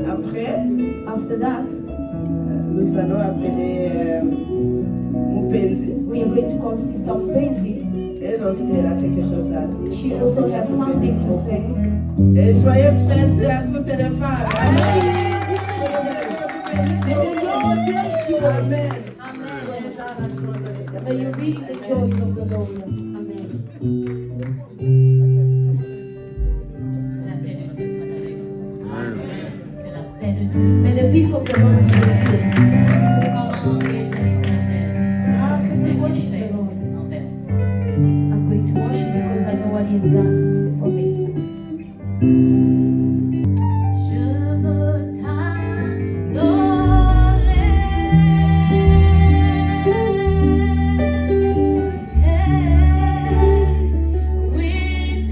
Après, after that, nous allons appeler Mupenzi. we are going to call Sister Mpenzi. Elle aussi, elle a quelque chose à dire. She also has something to say. Et joyeuse fête à toutes les femmes. Amen. May the Lord bless you. Amen. Amen. May you be in the joys of the Lord. Amen. May the peace of the Lord be with you. How can we worship the Lord? I'm going to worship because I know what He has done for me. We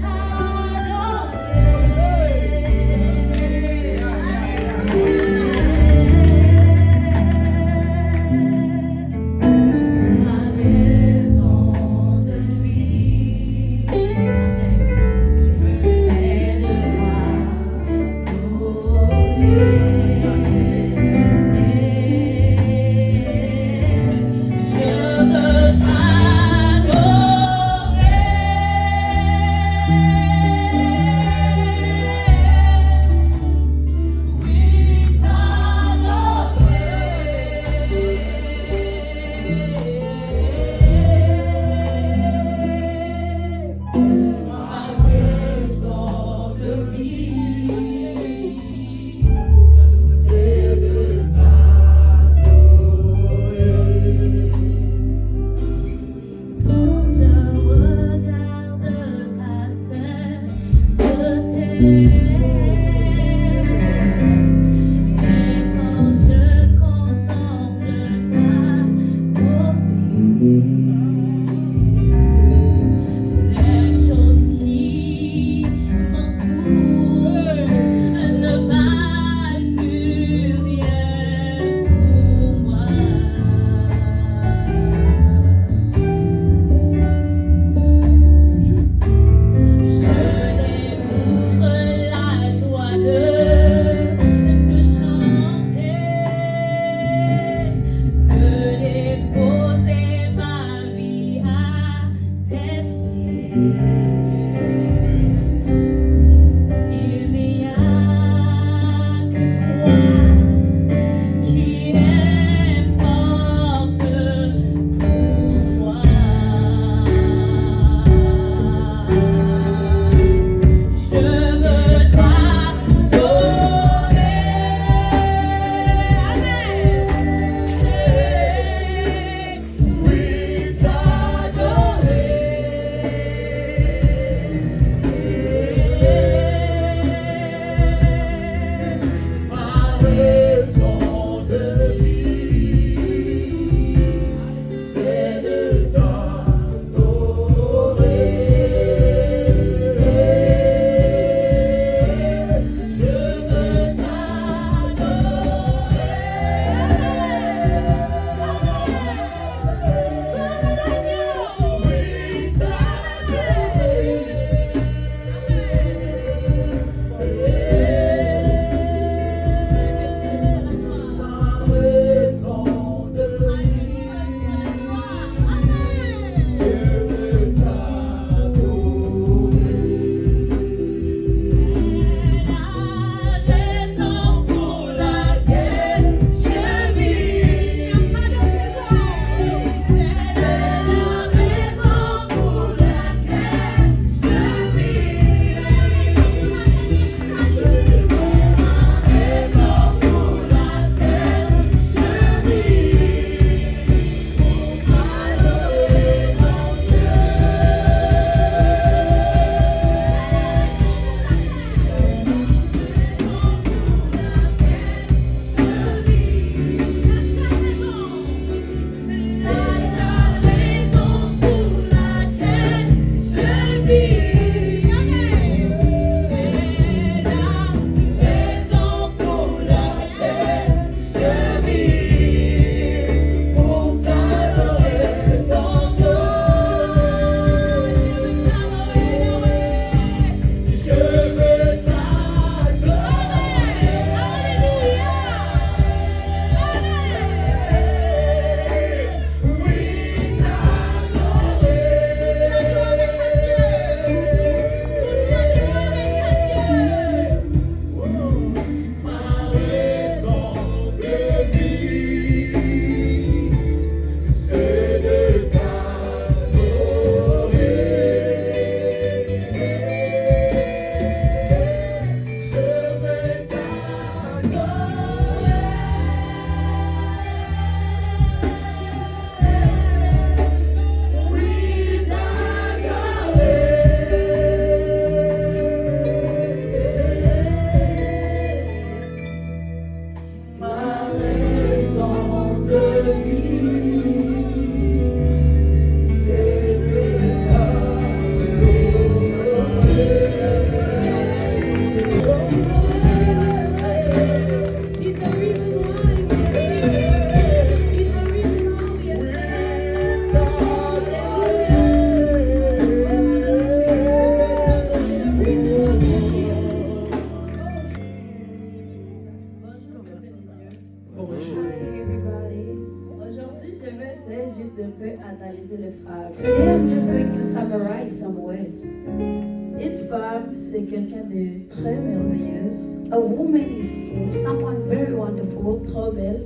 Today I'm just going to summarize some words. Une femme, c'est quelqu'un de très merveilleuse, A woman is someone very wonderful, trop belle,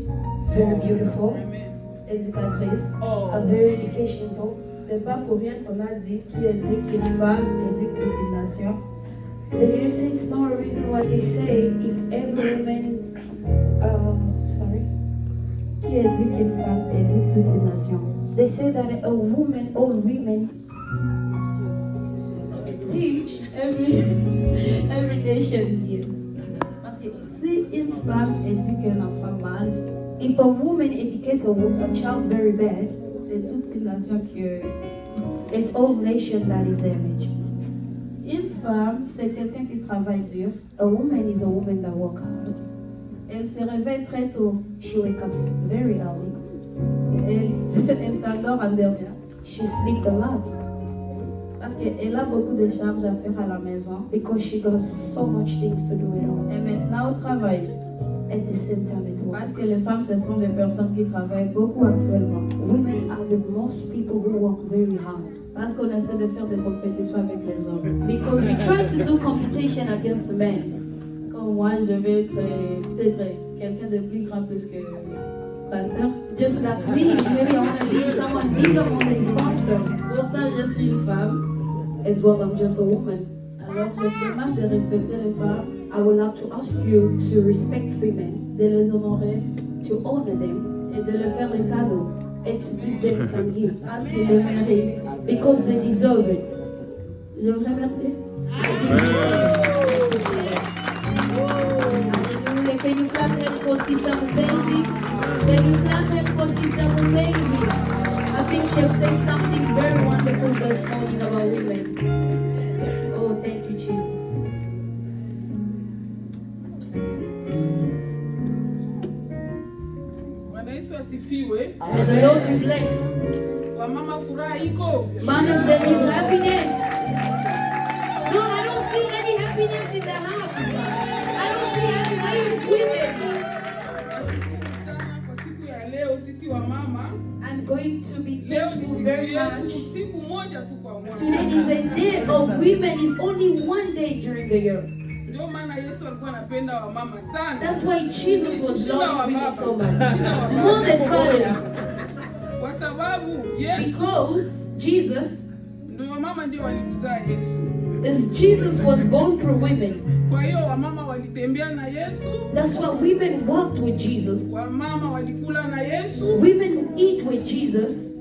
very beautiful, éducatrice. a very educational. C'est pas pour rien qu'on a dit qui éduque une femme éduque toute une nation. The reason it's not a reason why they say if every woman, Qui éduque une femme éduque toute une nation. they say that a woman, all women teach Every Every nation, yes. Parce que si une femme éduque un enfant mal, if a woman educates a child very bad, c'est toute une nation que... it's all nation that is damaged. Une femme, c'est quelqu'un qui travaille dur. A woman is a woman that works hard. Elle se réveille très tôt. She wakes up very early. Elle s'endort en dernière. She sleeps the last. Parce qu'elle a beaucoup de charges à faire à la maison. Because she got so much things to do at home. Et maintenant au travail. At the same time at work. Parce que les femmes, ce sont des personnes qui travaillent beaucoup actuellement. Women are the most people who work very hard. Parce qu'on essaie de faire des compétitions avec les hommes. Because we try to do competition against the men. Comme moi, je vais être peut-être quelqu'un de plus grand plus que pasteur. Just like me, maybe I want to be someone bigger more than the pastor. Pourtant, je suis une femme. As well, I'm just a woman. Alors, je te demande de respecter les femmes. I would like to ask you to respect women, de les honorer, to honor them, et de leur faire des cadeaux. and to give them some gifts. Parce qu'ils le méritent. Because they deserve it. Je vous remercie. Hallelujah. Can you clap hands for Sister Mupenzi? Can you clap hands for Sister Mupenzi? I think she has said something very wonderful this morning about women. Oh, thank you, Jesus. May the Lord be blessed. Mothers, there is happiness. No, I don't see any happiness in the house. I don't see happiness women. I'm going to be thankful very much. Today is a day of women. It's only one day during the year. That's why Jesus was loving women so much. More than fathers. Because Jesus was born through women. That's why women walked with Jesus. Women eat with Jesus.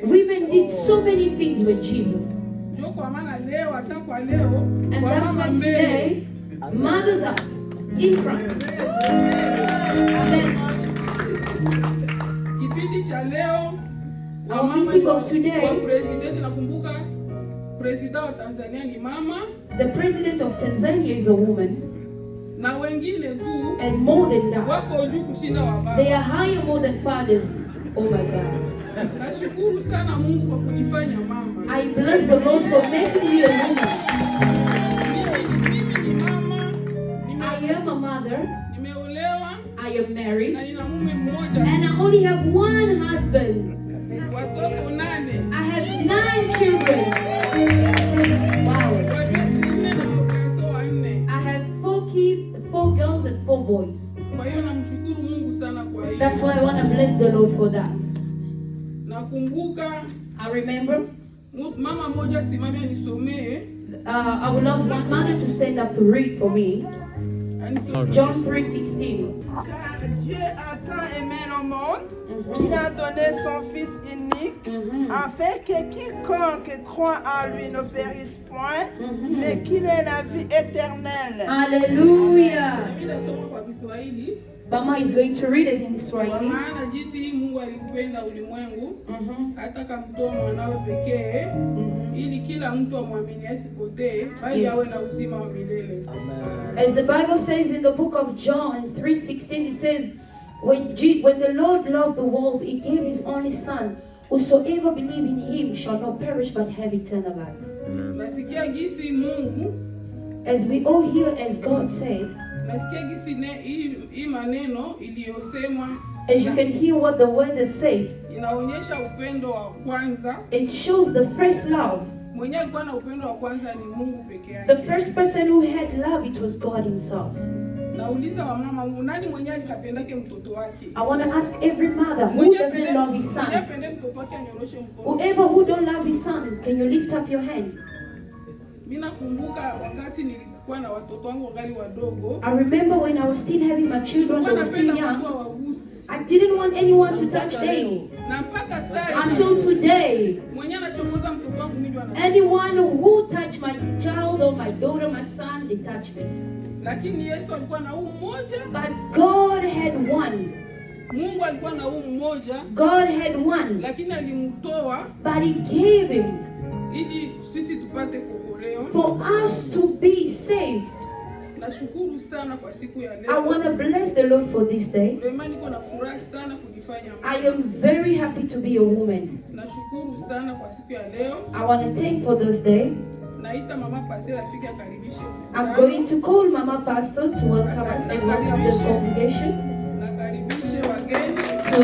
Women did so many things with Jesus. And that's why today, mothers are in front. Amen. Our meeting of today, the president of Tanzania is a woman. And more than that, they are higher more than fathers. Oh my God. I bless the Lord for making me a woman. I am a mother. I am married. And I only have one husband. I have 9 children. Wow. I have 4 kids, 4 girls and 4 boys. That's why I want to bless the Lord for that. I remember I would love one mother to stand up to read for me. John 3:16. Dieu a tant aimé le monde qu'il a donné son Fils unique afin que quiconque croit en lui ne périsse point, mais qu'il ait la vie éternelle. Hallelujah. Bama is going to read it in Swahili. As the Bible says in the book of John 3:16, it says, when the Lord loved the world, He gave His only Son. Whosoever believe in Him shall not perish but have eternal life. As we all hear, as God said, as you can hear what the words are said, it shows the first love. The first person who had love, it was God Himself. I want to ask every mother who doesn't love his son. Whoever who don't love his son, can you lift up your hand? I remember when I was still having my children, they were still young. I didn't want anyone to touch them. Until today, anyone who touches though my daughter, my son, they touch me. Lakini Yesu alikuwa na huu mmoja. But God had one. Mungu alikuwa na huu mmoja. God had one. Lakini alimtoa. But He gave Him. Ili sisi tupate kuokolewa. For us to be saved. Nashukuru sana kwa siku ya leo. I want to bless the Lord for this day. Vraiment niko na furaha sana kujifanya mama. I am very happy to be a woman. Nashukuru sana kwa siku ya leo. I want to thank for this day. Naita mama pastor afike akaribishe. I'm going to call Mama Pastor to welcome us and welcome the congregation. Nakaribishe wageni. To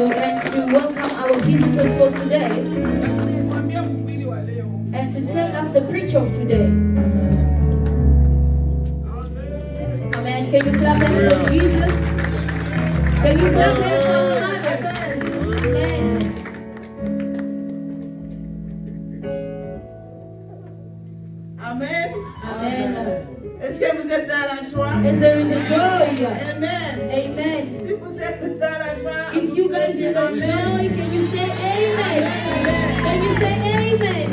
welcome our visitors for today. Kumwambia mhubiri wa leo. And to tell us the preacher of today. Amen. Can you clap hands for Jesus? Can you clap hands for our mother? Amen. Amen. Amen. Est-ce que vous êtes dans la joie? As there is a joy. Amen. Amen. Si vous êtes dans la joie, If you guys in the joy, can you say amen? Can you say amen?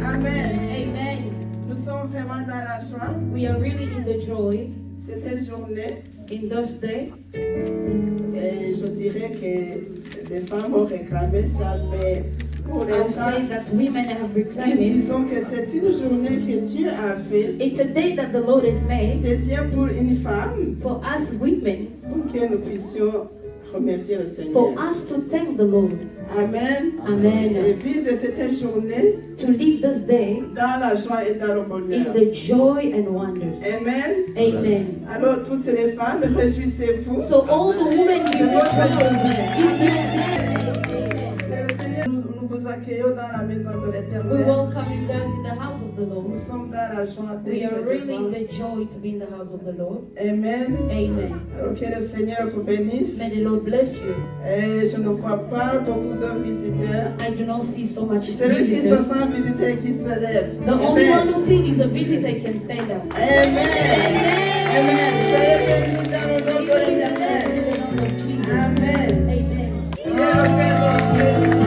Amen. Amen. Nous sommes vraiment dans la joie. We are really in the joy Cette journée, in this day. et je dirais que les femmes ont réclamé ça, mais pour I'll l'instant, say that women have nous reclaimed it. disons que c'est une journée que Dieu a fait. It's a day that the Lord has made C'est Dieu pour une femme, for us women, pour que nous puissions remercier le Seigneur. for us to thank the Lord. Amen. Et Amen. vivre cette journée To live this day dans la joie et dans le in bonheur. the joy and wonders. Amen. Amen. Alors, toutes les femmes, réjouissez-vous. So all the women be rejoicing. It's your day. Le Seigneur, nous vous accueillons dans la maison de We l'Éternel. welcome you guys in the house of the Nous Lord. sommes dans la joie We are d'être really in devant. the joy to be in the house of the Lord. Amen. Amen. Alors que le Seigneur vous bénisse. May the Lord bless you. Et je ne vois pas beaucoup de visiteurs. I do not see so much Celui qui se visitors. sent visiteur qui se lève. The only one Amen. who feels is a visitor can stand up. Amen. Amen. Amen. Soyez bénis dans le nom May de you be blessed in l'Éternel. the name of Jesus. Amen. Amen. Il y a quelqu'un d'autre.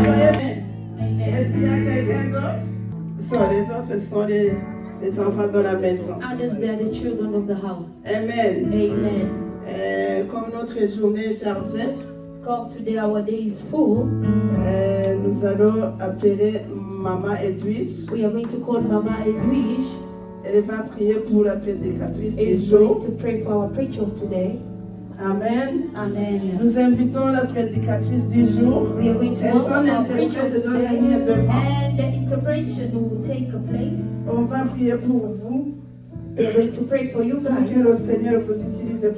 Soyez bénis. Amen. Est-ce qu'il y a quelqu'un d'autre? Les autres sont les enfants de la maison. Others, they are the children of the house. Amen. Amen. Comme notre journée est chargée, Come today, our day is full. nous allons appeler Maman Edwige. We are going to call Mama Edwige. Elle va prier pour la prédicatrice du Is jour. going to pray for our preacher of today. Amen. Amen. Nous invitons la prédicatrice du jour. We are going to Et son welcome our preacher interprète of doit venir today. devant. And the interpretation will take a place. On va prier pour vous, We are going to pray for you pour que le guys Seigneur vous utilise so that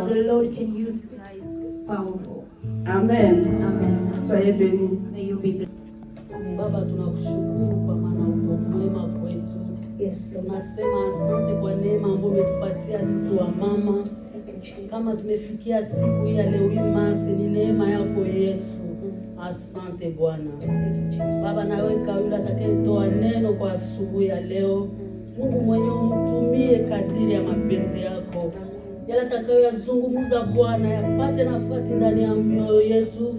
puissamment. the Lord can use you guys powerful. Amen. Amen. Soyez bénis. May you be blessed. Amen. Baba, tunakushukuru kwa maana uko mwema kwetu. Yes, Lord. Tunasema asante kwa neema ambayo umetupatia sisi wa mama. Thank you, Jesus. Kama tumefikia siku hii ya leo hii Masi, ni neema yako Yesu. Asante Bwana. Thank you, Jesus. Baba, naweka yule atakayetoa neno kwa asubuhi ya leo. Mungu mwenyewe umtumie kadiri ya mapenzi yako. Yale atakayoyazungumza Bwana yapate nafasi ndani ya mioyo yetu,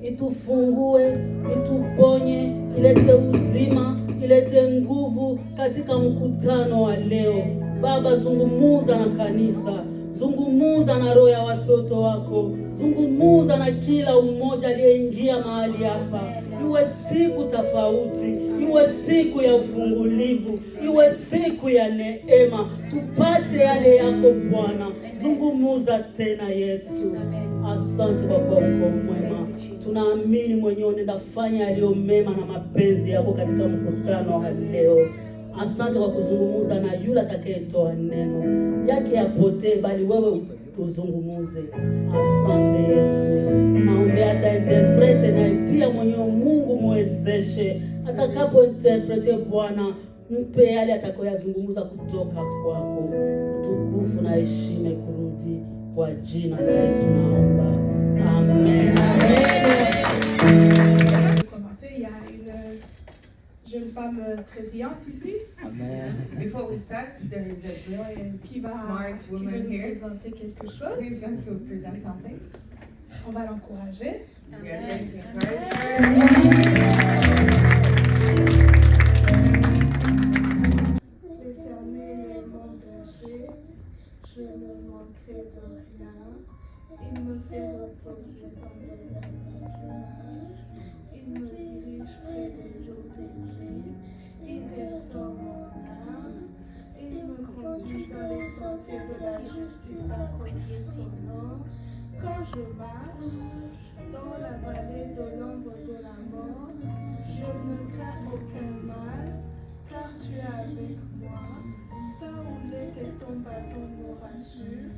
itufungue, ituponye, ilete uzima, ilete nguvu katika mkutano wa leo. Baba, zungumuza na kanisa, zungumuza na roho ya watoto wako, zungumuza na kila umoja aliyeingia mahali hapa. Iwe siku tofauti, iwe siku ya ufungulivu, iwe siku ya neema, tupate yale yako Bwana. Zungumuza tena Yesu. Asante kwa kuwa uko mwema. Tunaamini mwenyewe unaenda fanya yaliyo mema na mapenzi yako katika mkutano wa leo. Asante kwa kuzungumuza na yule atakayetoa neno yake yapotee, bali wewe uzungumuze. Asante Yesu. Naomba hata interprete na pia mwenyewe Mungu muwezeshe atakapo interprete Bwana, mpe yale atakayoyazungumza kutoka kwako. Utukufu na heshima kurudi kwa jina la Yesu naomba. Amen. Il y a une jeune femme très brillante ici. Amen. Before we start, there is a brilliant, qui va smart nous woman here présenter quelque chose. who is going to present something. On va l'encourager. We are going to encourage her. L'Éternel Il me fait reposer dans de longs pâturages. Il me dirige près des eaux paisibles. Il restaure mon âme. Il me conduit dans les sentiers de la justice à cause de son nom. Quand je marche dans la vallée de l'ombre de la mort, je ne crains aucun mal, car tu es avec moi. Ta houlette et ton bâton me rassurent.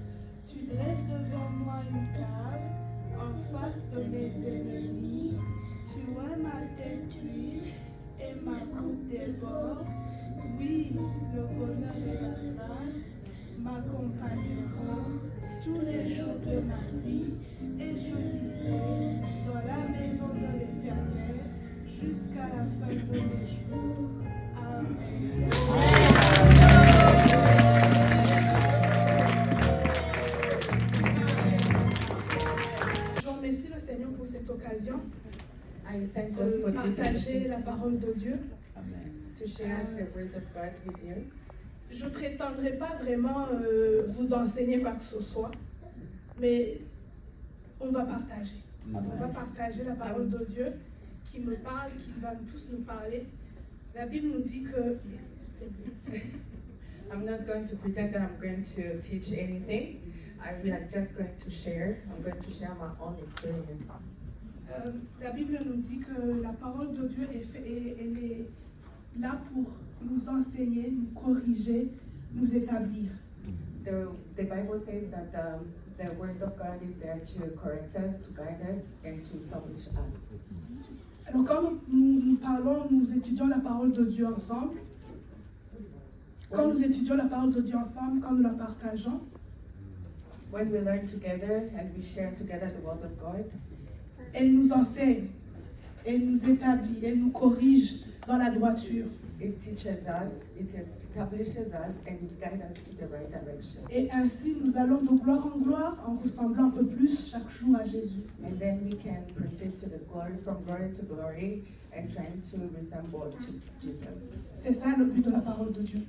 Tu dresses devant moi une table en face de mes ennemis. Tu vois ma tête cuite et ma coupe déborde. Oui, le bonheur et la grâce m'accompagneront tous les jours de ma vie et je vivrai dans la maison de l'Éternel jusqu'à la fin de mes jours. Amen. Je remercie le Seigneur pour cette occasion I thank God for de this partager la opportunity parole de Dieu. to share the word of God with you. Je ne prétendrai pas vraiment vous enseigner quoi que ce soit, mais on va partager. On va partager la parole de Dieu qui me parle, qui va tous nous parler. La Bible nous dit que... I'm not going to pretend that I'm going to teach anything. We are just going to share. I'm going to share my own experience. La Bible nous dit que la parole de Dieu elle est là pour nous enseigner, nous corriger, nous établir. The Bible says that the word of God is there to correct us, to guide us, and to establish us. Alors quand nous parlons, nous étudions la parole de Dieu ensemble, quand nous étudions la parole de Dieu ensemble, quand nous la partageons, When we learn together and we share together the word of God, elle nous enseigne, elle nous établit, elle nous corrige dans la droiture. it teaches us, it establishes us, and it guides us to the right direction. Et ainsi, nous allons de gloire en gloire en ressemblant un peu plus chaque jour à Jésus. And then we can proceed to the glory, from glory to glory, and trying to resemble to Jesus. C'est ça le but de la parole de Dieu.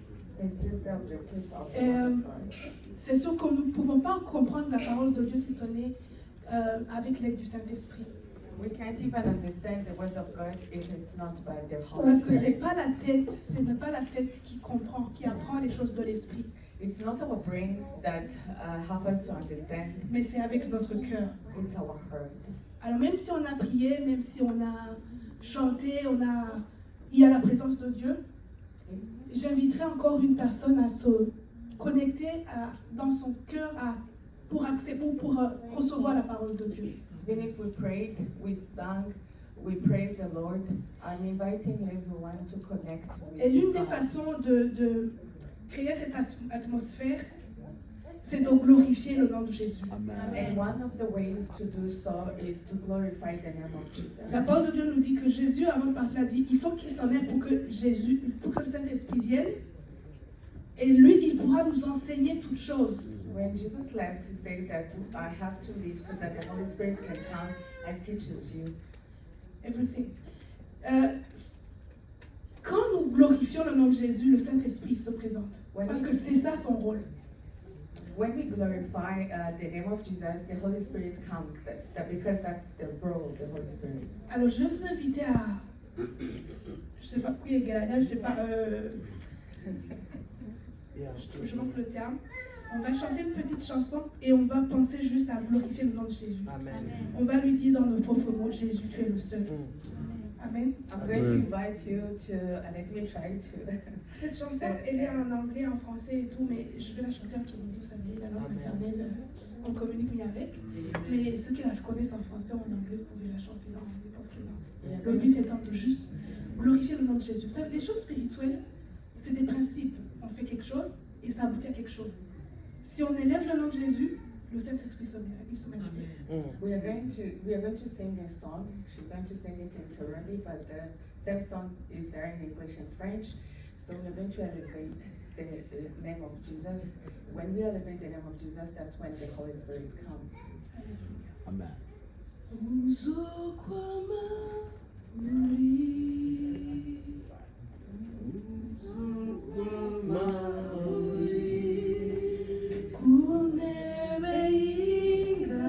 This is the objective of the word of God. C'est sûr que nous ne pouvons pas comprendre la parole de Dieu si ce n'est avec l'aide du Saint-Esprit. We can't even understand the word of God if it's not by the Holy Parce que ce n'est Spirit. pas la tête, ce n'est pas la tête qui comprend, qui apprend les choses de l'Esprit, It's not our brain that helps us to understand, mais c'est avec notre cœur. it's our heart. Alors même si on a prié, même si on a chanté, il y a la présence de Dieu, j'inviterai encore une personne à se connecter dans son cœur pour accepter ou pour recevoir la parole de Dieu. Even if we prayed, we sang, we praised the Lord, I'm inviting everyone to connect Et l'une with des God. façons de créer cette atmosphère, c'est de glorifier le nom de Jésus. And one of the ways to do so is to glorify the name of Jesus. La parole de Dieu nous dit que Jésus, avant de partir, a dit il faut qu'il s'en aille pour que le Saint-Esprit vienne. Et lui, il pourra nous enseigner toutes choses. When Jesus left, he said that I have to leave so that the Holy Spirit can come and teaches you. Everything. Quand nous glorifions le nom de Jésus, le Saint-Esprit se présente. Parce que c'est ça son rôle. When we glorify the name of Jesus, the Holy Spirit comes, because that's the role of the Holy Spirit. Alors je vais vous inviter à... Je sais pas qui est Galania, je sais pas... je manque le terme. On va chanter une petite chanson et on va penser juste à glorifier le nom de Jésus. On va lui dire dans nos propres mots, Jésus, tu es le seul. Amen. I'm going to invite you to, and let me try to. Cette chanson, elle est en anglais, en français et tout, mais je vais la chanter en Kirundi, vous savez, la langue maternelle, on communique mieux avec. Mais ceux qui la connaissent en français ou en anglais, vous pouvez la chanter dans n'importe quelle langue. Le but étant de juste glorifier le nom de Jésus. Vous savez, les choses spirituelles, c'est des principes. On fait quelque chose et ça aboutit à quelque chose. Si on élève le nom de Jésus, le Saint-Esprit se manifeste. We are going to sing a song. She's going to sing it in Kirundi, but the same song is there in English and French. So we're going to elevate the name of Jesus. When we elevate the name of Jesus, that's when the Holy Spirit comes. Amen. Kunebe inga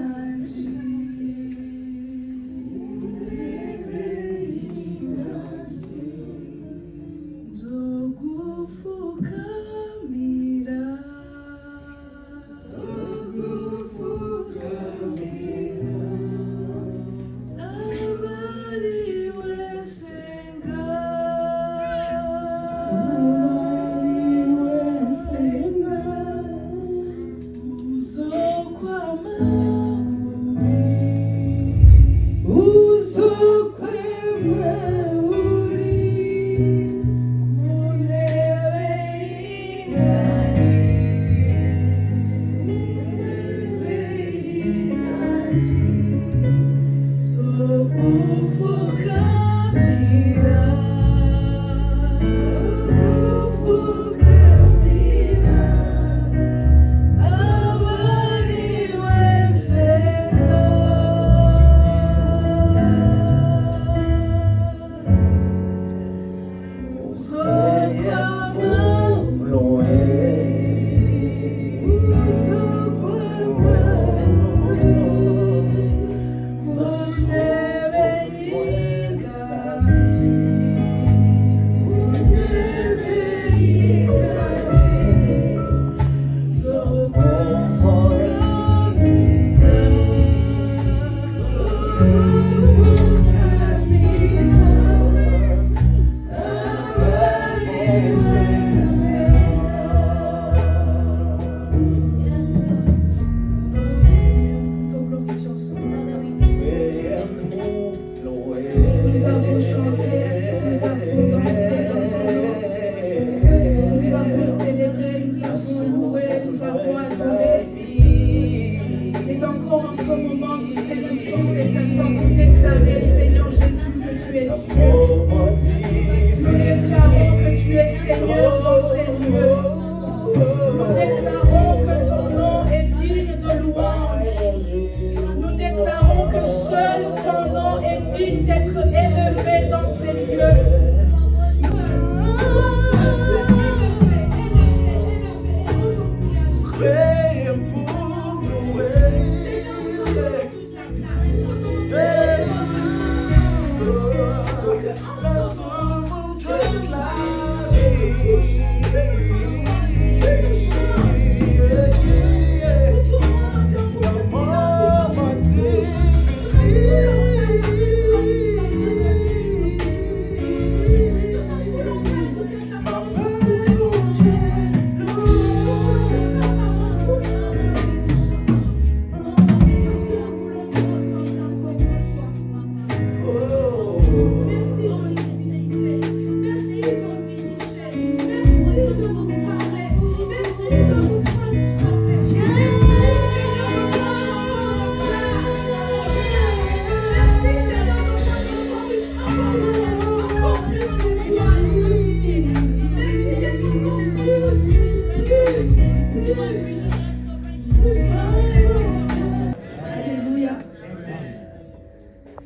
Alléluia.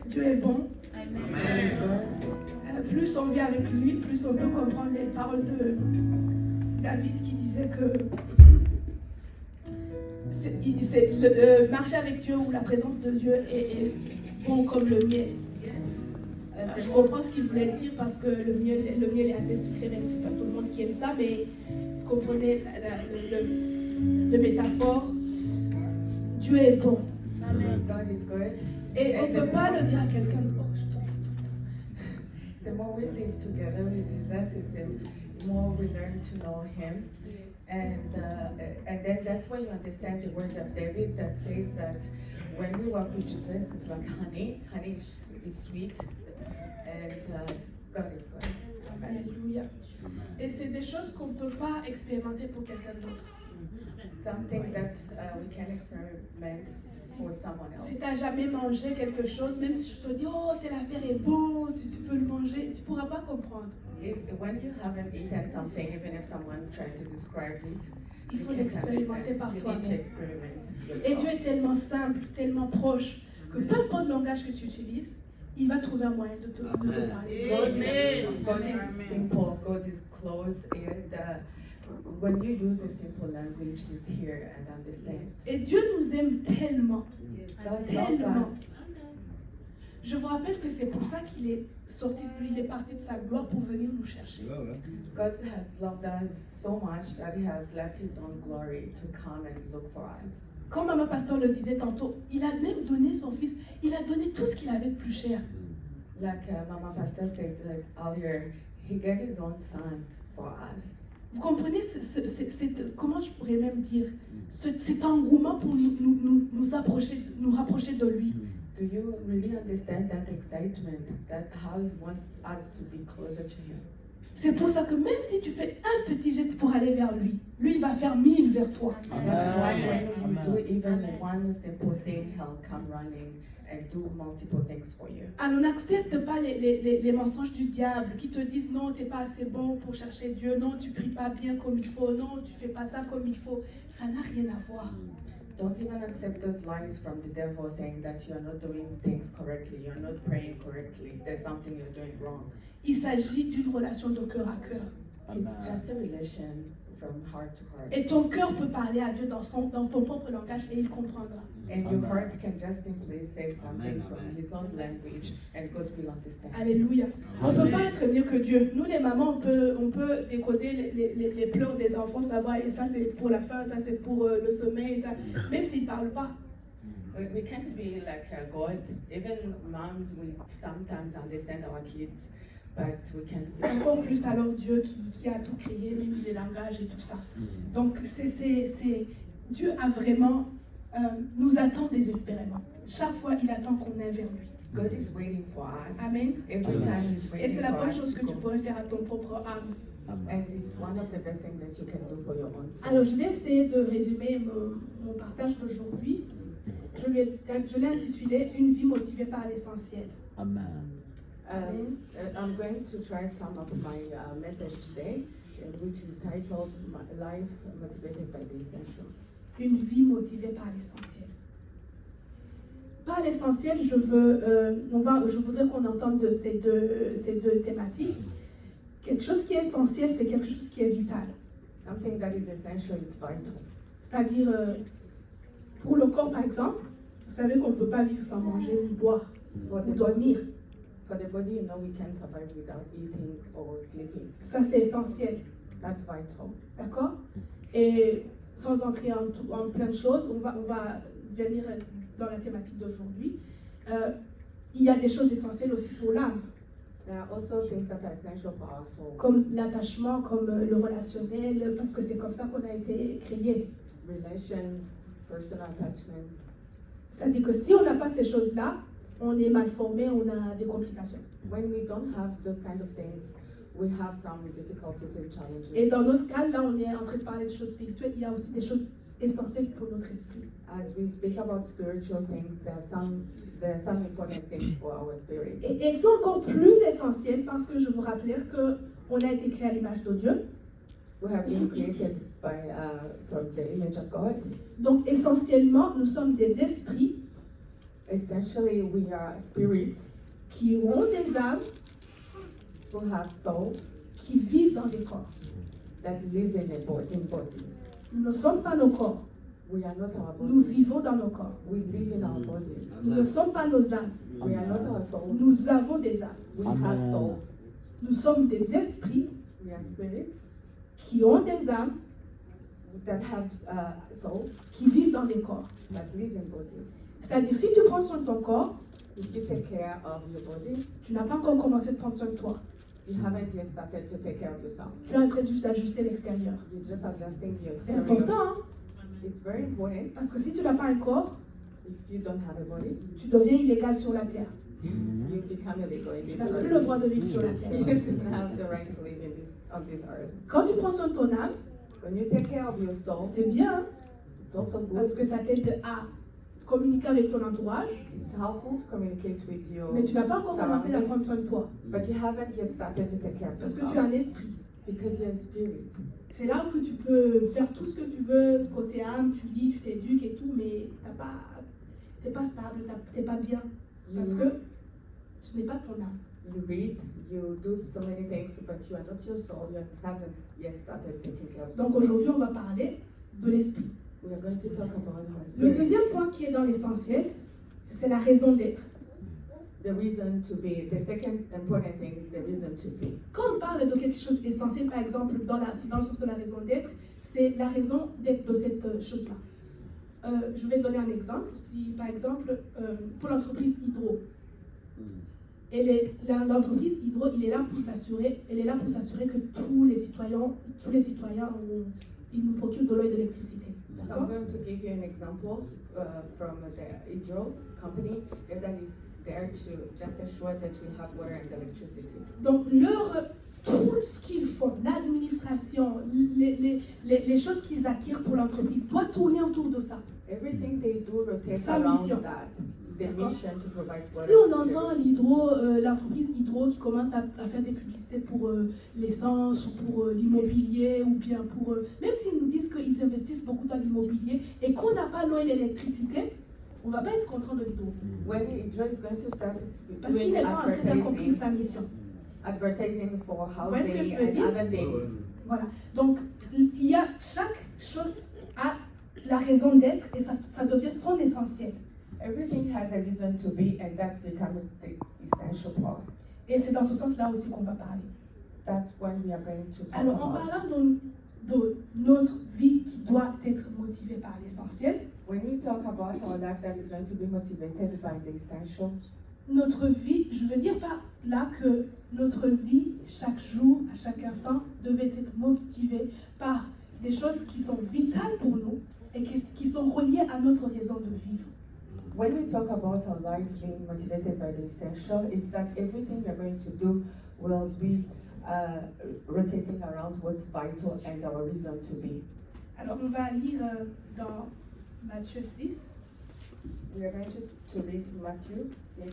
Dieu est bon. Plus on vit avec lui, plus on peut comprendre les paroles de David qui disait que marcher avec Dieu ou la présence de Dieu est bon comme le miel. Je comprends ce qu'il voulait dire parce que le miel est assez sucré, même si pas tout le monde qui aime ça, mais vous comprenez le métaphore. Dieu est bon. God is good. Et on ne peut pas le dire à quelqu'un. The more we live together with Jesus, is the more we learn to know Him, and then that's when you understand the word of David that says that when we walk with Jesus, it's like honey. Honey is sweet, and God is good. Alléluia. Et c'est des choses qu'on ne peut pas expérimenter pour quelqu'un d'autre. Something that we can experiment for someone else. Si tu n'as jamais mangé quelque chose, même si je te dis, oh, telle affaire est bonne, tu peux le manger, tu ne pourras pas comprendre. When you haven't eaten something, even if someone tried to describe it, Il faut you can't l'expérimenter understand. par You need to toi-même. experiment. Et Dieu est tellement simple, tellement proche, que peu importe le langage que tu utilises, il va trouver un moyen de te parler. God is simple, God is close, and when you use a simple language, He's here and understands. Et Dieu nous aime tellement, God loves tellement. us. Je vous rappelle que c'est pour ça qu'il est sorti, il est parti de sa gloire pour venir nous chercher. God has loved us so much that He has left His own glory to come and look for us. Comme Maman Pasteur le disait tantôt, il a même donné son fils, il a donné tout ce qu'il avait de plus cher. Like Mama Pastor said earlier, He gave His own Son for us. Vous comprenez, comment je pourrais même dire, cet engouement pour nous rapprocher de lui. Do you really understand that excitement, that how He wants us to be closer to Him? C'est pour ça que même si tu fais un petit geste pour aller vers lui, lui il va faire 1000 vers toi. That's why when you do even one simple thing, He'll come running and do multiple things for you. Alors n'accepte pas les mensonges du diable qui te disent non, tu n'es pas assez bon pour chercher Dieu, non, tu pries pas bien comme il faut, non, tu fais pas ça comme il faut. Ça n'a rien à voir. Don't even accept those lies from the devil saying that you're not doing things correctly, you're not praying correctly, there's something you're doing wrong. Il s'agit d'une relation de cœur à cœur. It's just a relation from heart to heart. Et ton cœur peut parler à Dieu dans ton propre langage et il comprendra. And your heart can just simply say something from his own language and God will understand. Alléluia. On ne peut pas être mieux que Dieu. Nous les mamans, on peut décoder les pleurs des enfants, savoir et ça c'est pour la faim, ça c'est pour le sommeil, ça, même s'ils ne parlent pas. We can't be like God. Even moms, we sometimes understand our kids, but we can't be. Encore plus alors Dieu qui a tout créé, même les langages et tout ça. Donc Dieu a vraiment nous attend désespérément. Chaque fois, il attend qu'on aille vers lui. God is waiting for us. Amen. Every time he's Et waiting c'est la for bonne us chose to que tu go. pourrais faire à ton propre âme. And it's one of the best things that you can do for your own soul. Alors, je vais essayer de résumer mon partage d'aujourd'hui. Je l'ai intitulé « Une vie motivée par l'essentiel ». I'm going to try some of my message today, which is titled Life Motivated by the Essential. Une vie motivée par l'essentiel. Par l'essentiel, je voudrais qu'on entende de ces deux thématiques. Quelque chose qui est essentiel, c'est quelque chose qui est vital. Something that is essential is vital. C'est-à-dire, pour le corps, par exemple, vous savez qu'on ne peut pas vivre sans manger ni boire, ou dormir. For the body, you know, we can't survive without eating or sleeping. Ça, c'est essentiel. That's vital. D'accord? Et sans entrer en plein de choses, on va venir dans la thématique d'aujourd'hui. Il y a des choses essentielles aussi pour l'âme. There are also things that are essential for our soul. Comme l'attachement, comme le relationnel, parce que c'est comme ça qu'on a été créé. Relations, personal attachment. C'est-à-dire que si on n'a pas ces choses-là, on est mal formé, on a des complications. When we don't have those kind of things, we have some difficulties and challenges. Et dans notre cas, là, on est en train de parler de choses spirituelles, il y a aussi des choses essentielles pour notre esprit. As we speak about spiritual things, there are some important things for our spirit. Et elles sont encore plus essentielles parce que je vous rappelle qu'on a été créé à l'image de Dieu. We have been created from the image of God. Donc essentiellement, nous sommes des esprits Essentially, we are spirits qui ont des âmes, who have souls qui vivent dans des corps. that lives in bodies. Nous ne sommes pas nos corps, We are not our nous bodies. vivons dans nos corps. We live in our bodies. Nous ne sommes pas nos âmes, We are not our souls. nous avons des âmes. We have souls. Nous sommes des esprits We are spirits qui ont des âmes, that have souls qui vivent dans des corps. that lives in bodies. C'est-à-dire, si tu prends soin de ton corps, If you take care of your body, tu n'as pas encore commencé de prendre soin de toi. you haven't yet started to take care of yourself. Tu es en train juste d'ajuster l'extérieur. You're just adjusting your C'est exterior. important, hein? It's very important. Parce que si tu n'as pas un corps, If you don't have a body, tu deviens illégal sur la terre. you become illegal in Tu this n'as plus earth. le droit de vivre sur la You terre. don't have the right to live on this earth. Quand tu prends soin de ton âme, When you take care of your soul, c'est bien, hein? it's also Parce good. que ça t'aide à communiquer avec ton entourage, It's helpful to communicate with your mais tu n'as pas encore commencé à prendre soin de toi. but you haven't yet started to take care of Parce que tu yourself as un esprit. because you're a spirit. C'est là que tu peux faire tout ce que tu veux, côté âme, tu lis, tu t'éduques et tout, mais t'es pas stable, t'es pas bien. Parce que tu n'es pas ton âme. You read, you do so many things, but you are not your soul. You haven't yet started taking care of Donc yourself. aujourd'hui, on va parler de l'esprit. We are going to talk about our Le spirit. deuxième point qui est dans l'essentiel, c'est la raison d'être. The reason to be. The second important thing is the reason to be. Quand on parle de quelque chose d'essentiel, par exemple, dans le sens de la raison d'être, c'est la raison d'être de cette chose-là. Je vais donner un exemple. Si, par exemple, pour l'entreprise Hydro, l'entreprise Hydro, elle est là pour s'assurer que tous les citoyens ils nous procurent de l'eau et de l'électricité. So I'm D'accord? going to give you an example from the Hydro company that is there to just ensure that we have water and electricity. Donc, tout ce qu'ils font, l'administration, les choses qu'ils acquièrent pour l'entreprise, doit tourner autour de ça. Everything they do rotates Sa around mission. that. the D'accord. mission to provide water. Si on to the entend l'hydro, l'entreprise Hydro qui commence à faire des publicités pour l'essence ou pour l'immobilier ou bien pour... même s'ils nous disent qu'ils investissent beaucoup dans l'immobilier et qu'on n'a pas l'eau et l'électricité, on ne va pas être content de l'Hydro. When Hydro is going to start Parce qu'il doing n'est pas en train d'accomplir sa mission. advertising for voyez ce que housing je veux and dire? other things. Voilà. Donc, il y a chaque chose a la raison d'être et ça devient son essentiel. Everything has a reason to be, and that becomes the essential part. Et c'est dans ce sens-là aussi qu'on va parler. That's when we are going to talk Alors, en about. parlant de notre vie qui doit être motivée par l'essentiel, When we talk about our life that is going to be motivated by the essential, notre vie, je veux dire par là que notre vie, chaque jour, à chaque instant, devait être motivée par des choses qui sont vitales pour nous et qui sont reliées à notre raison de vivre. when we talk about our life being motivated by the essential, it's that everything we're going to do will be rotating around what's vital and our reason to be. Alors, on va lire dans Matthieu 6, We are going to read Matthew 6,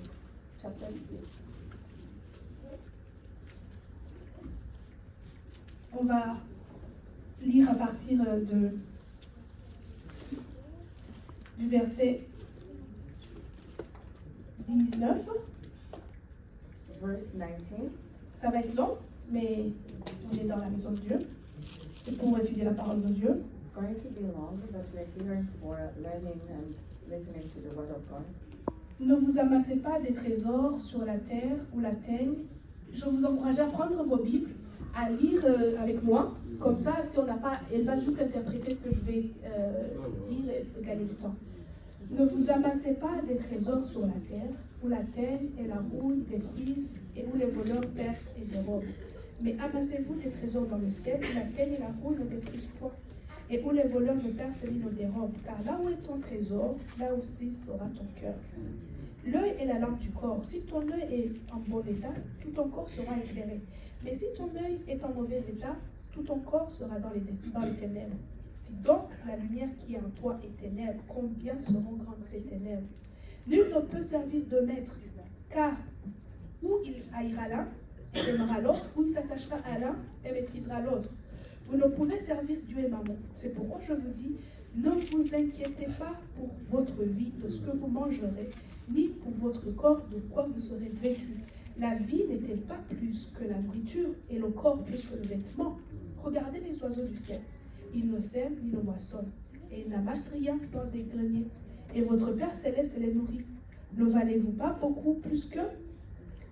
chapter 6. on va lire à partir du verset 19. Verse 19. Ça va être long, mais on est dans la maison de Dieu. C'est pour étudier la parole de Dieu. It's going to be long, but we're here for learning and listening to the Word of God. Ne vous amassez pas des trésors sur la terre où la teigne. Je vous encourage à prendre vos Bibles, à lire avec moi. Comme ça, si on n'a pas, elle va juste interpréter ce que je vais dire et gagner du temps. Ne vous amassez pas des trésors sur la terre où la teigne et la rouille détruisent et où les voleurs percent et dérobent. Mais amassez-vous des trésors dans le ciel où la teigne et la rouille ne détruisent pas et où les voleurs ne percent ni ne dérobent. Car là où est ton trésor, là aussi sera ton cœur. L'œil est la lampe du corps. Si ton œil est en bon état, tout ton corps sera éclairé. Mais si ton œil est en mauvais état, tout ton corps sera dans les ténèbres. Si donc la lumière qui est en toi est ténèbre, combien seront grandes ces ténèbres? Nul ne peut servir de maître, car ou il haïra l'un et aimera l'autre, ou il s'attachera à l'un et méprisera l'autre. Vous ne pouvez servir Dieu et Mammon. C'est pourquoi je vous dis, ne vous inquiétez pas pour votre vie de ce que vous mangerez, ni pour votre corps de quoi vous serez vêtus. La vie n'est-elle pas plus que la nourriture et le corps plus que le vêtement? Regardez les oiseaux du ciel. Ils ne sèment ni ne moissonnent, et ils n'amassent rien dans des greniers. Et votre Père céleste les nourrit. Ne valez-vous pas beaucoup plus qu'eux?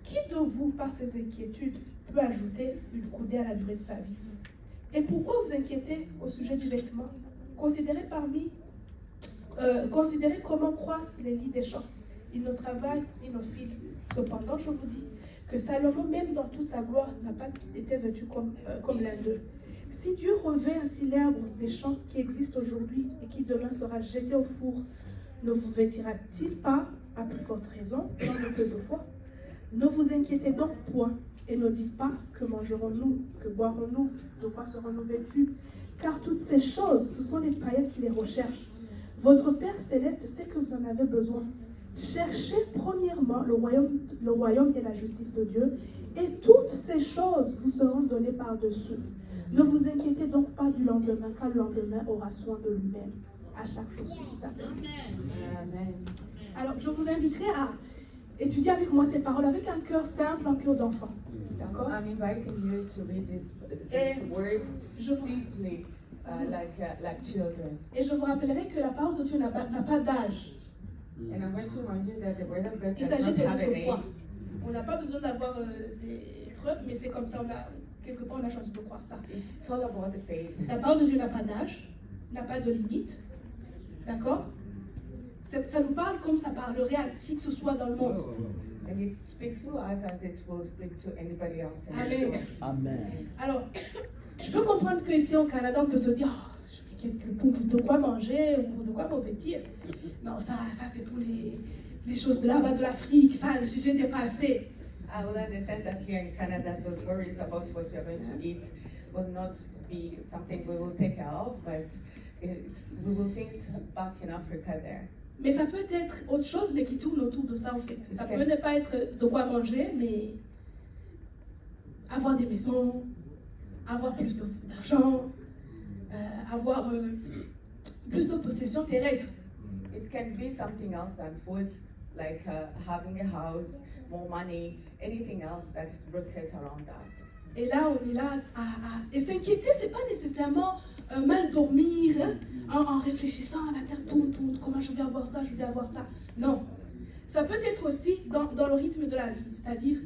Qui de vous, par ses inquiétudes, peut ajouter une coudée à la durée de sa vie? Et pourquoi vous inquiétez au sujet du vêtement? Considérez comment croissent les lits des champs. Ils ne travaillent ni ne filent. Cependant, je vous dis que Salomon, même dans toute sa gloire, n'a pas été vêtu comme l'un d'eux. Si Dieu revêt ainsi l'herbe des champs qui existe aujourd'hui et qui demain sera jeté au four, ne vous vêtira-t-il pas, à plus forte raison, dans le peu de foi? Ne vous inquiétez donc point et ne dites pas que mangerons-nous, que boirons-nous, de quoi serons-nous vêtus? Car toutes ces choses, ce sont les païens qui les recherchent. Votre Père céleste sait que vous en avez besoin. Cherchez premièrement le royaume et la justice de Dieu, et toutes ces choses vous seront données par-dessus. Ne vous inquiétez donc pas du lendemain, car le lendemain aura soin de lui-même. À chaque chose qui s'appelle. Amen. Alors, je vous inviterai à étudier avec moi ces paroles avec un cœur simple, un cœur d'enfant. D'accord? I'm inviting you to read this Et word je vous- simply like children. Et je vous rappellerai que la parole de Dieu n'a pas d'âge. And I'm going to remind you that the word of God Il does s'agit not de have a notre foi. name. On n'a pas besoin d'avoir des preuves, mais c'est comme ça, quelque part, on a choisi de croire ça. It's all about the faith. La parole de Dieu n'a pas d'âge, n'a pas de limite. D'accord? Ça nous parle comme ça parlerait à qui que ce soit dans le monde. And it speaks to us as it will speak to anybody else in this Amen. world. Amen. Alors, je peux comprendre qu'ici au Canada, on peut se dire, oh, je m'inquiète pour de quoi manger ou de quoi me vêtir. Non, ça c'est pour les choses de là-bas de l'Afrique, ça, j'ai dépassé. I will understand that here in Canada, those worries about what we are going to eat will not be something we will take care of, but we will think back in Africa there. Mais ça peut être autre chose, mais qui tourne autour de ça, en fait. Ça Ok. peut ne pas être de quoi manger, mais avoir des maisons, avoir plus d'argent, avoir plus de possessions terrestres. It can be something else than food, like having a house, more money, anything else that rotates around that. Et là, on est là et s'inquiéter, c'est pas nécessairement mal dormir hein, en réfléchissant à la terre tourne, comment je vais avoir ça, je vais avoir ça. Non. Ça peut être aussi dans le rythme de la vie, c'est-à-dire,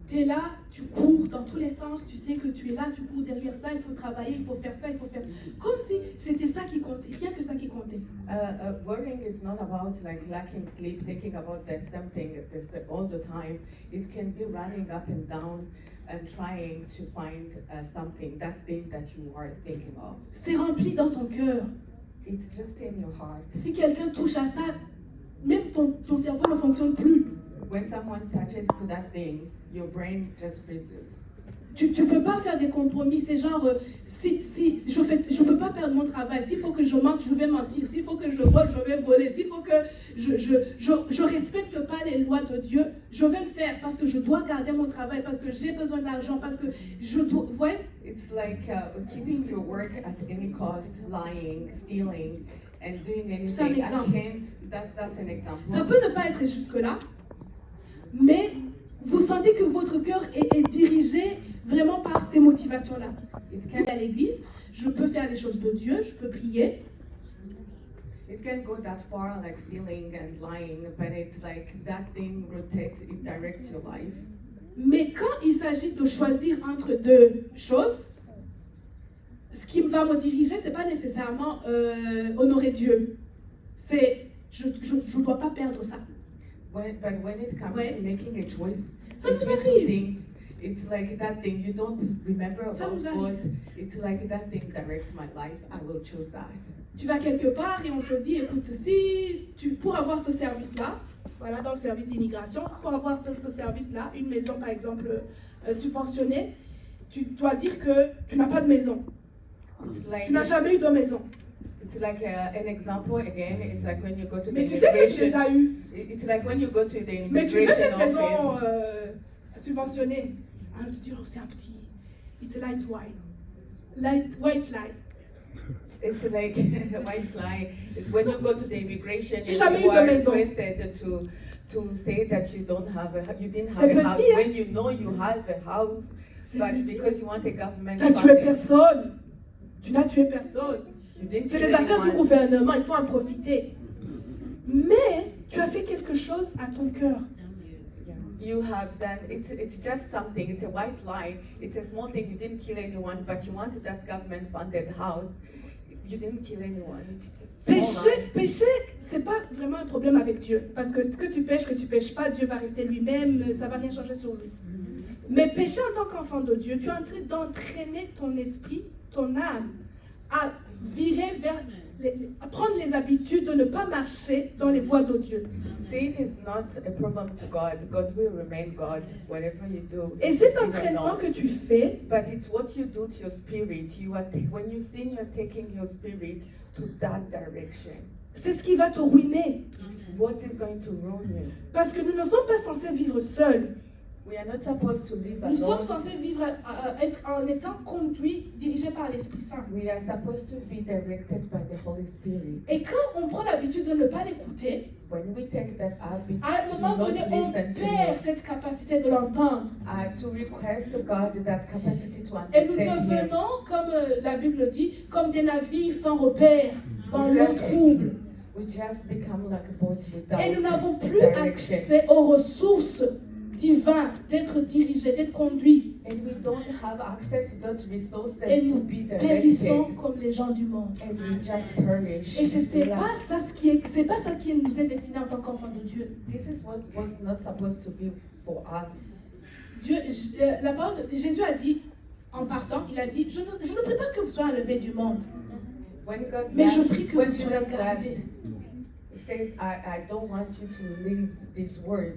tu es là, tu cours dans tous les sens, tu sais que tu es là, tu cours derrière ça, il faut travailler, il faut faire ça, il faut faire ça. Comme si c'était ça qui comptait, rien que ça qui comptait. Worrying is not about like lacking sleep, thinking about the same thing all the time. It can be running up and down and trying to find something, that thing that you are thinking of. C'est rempli dans ton cœur. It's just in your heart. Si quelqu'un touche à ça, même ton cerveau ne fonctionne plus. When someone touches to that thing, your brain just freezes. Tu peux pas faire des compromis, c'est genre, si je peux pas perdre mon travail, s'il faut que je mente, je vais mentir, s'il faut que je vole, je vais voler, s'il faut que je respecte pas les lois de Dieu, je vais le faire parce que je dois garder mon travail, parce que j'ai besoin d'argent, parce que je dois, vous voyez? It's like keeping your work at any cost, lying, stealing, and doing C'est un anything. exemple. That's an example. Ça peut ne pas être jusque-là, mais vous sentez que votre cœur est dirigé vraiment par ces motivations-là. It Je vais can à l'église, je peux faire les choses de Dieu, je peux prier, It can go that far, like stealing and lying, but it's like that thing rotates, it directs your life. mais quand il s'agit de choisir entre deux choses, ce qui va me diriger, c'est pas nécessairement honorer Dieu. C'est je ne dois pas perdre ça. But when it comes Ouais. to making a choice Ça nous between two arrive. things, it's like that thing you don't remember Ça about nous God. arrive. It's like that thing directs my life. I will choose that. Tu vas quelque part et on te dit, écoute, pour avoir ce service-là, voilà, dans le service d'immigration, pour avoir ce service-là, une maison par exemple subventionnée, tu dois dire que tu n'as pas de maison. It's like Tu n'as jamais eu de maison. It's like an example again. It's like when you go to the Mais tu sais que tu les immigration. as eues. It's like when you go to the Mais tu veux cette immigration maison office. subventionnée. Alors tu dis, oh, c'est un petit. It's a light wine. White line. It's like a white lie. It's when you go to the immigration and J'ai jamais you eu de are maison. requested to say that you didn't have C'est a house petit, hein? when you know you have a house, C'est but petit. because you want a government Tu n'as tué funding, personne. Tu n'as tué personne. you didn't C'est kill les affaires du anyone. gouvernement, il faut en profiter. Mais tu as fait quelque chose à ton cœur. You have done it's just something. It's a white lie. It's a small thing. You didn't kill anyone, but you wanted that government-funded house. You didn't kill anyone. It's just small lie. Pécher, c'est pas vraiment un problème avec Dieu. Parce que tu pêches pas, Dieu va rester lui-même, ça va rien changer sur lui. Mais pécher en tant qu'enfant de Dieu, tu es en train d'entraîner ton esprit, ton âme, à virer vers, à prendre les habitudes de ne pas marcher dans les voies de Dieu. Sin is not a problem to God. God will remain God, whatever you do. Et cet sin or entraînement not. que tu fais, But it's what you do to your spirit. When you sin, you're taking your spirit to that direction. c'est ce qui va te ruiner. It's what is going to ruin you. Parce que nous ne sommes pas censés vivre seuls. We are not supposed to live Nous sommes alone. censés vivre en étant conduits, dirigés par l'Esprit Saint. We are supposed to be directed by the Holy Spirit. Et quand on prend l'habitude de ne pas l'écouter, When we take that habit à un to moment not donné, on listen to perd Him, cette capacité de l'entendre. to request to God that capacity to Et nous understand Him. devenons, comme la Bible dit, comme des navires sans repère, dans l'eau Exactly. trouble. We just become like a boat without Et nous n'avons plus direction. accès aux ressources divines, d'être dirigés, d'être conduits. And we don't have access to those resources Et to nous be périssons directed. comme les gens du monde. And we just perish. Et c'est Like, pas ça c'est pas ça qui nous est destiné en tant qu'enfants de Dieu. this is what was not supposed to be for us. La parole de Jésus a dit, en partant, il a dit, je ne prie pas que vous soyez enlevés du monde, When God mais je left, prie que when vous soyez Jesus gardés. left, He said, I don't want you to leave this world.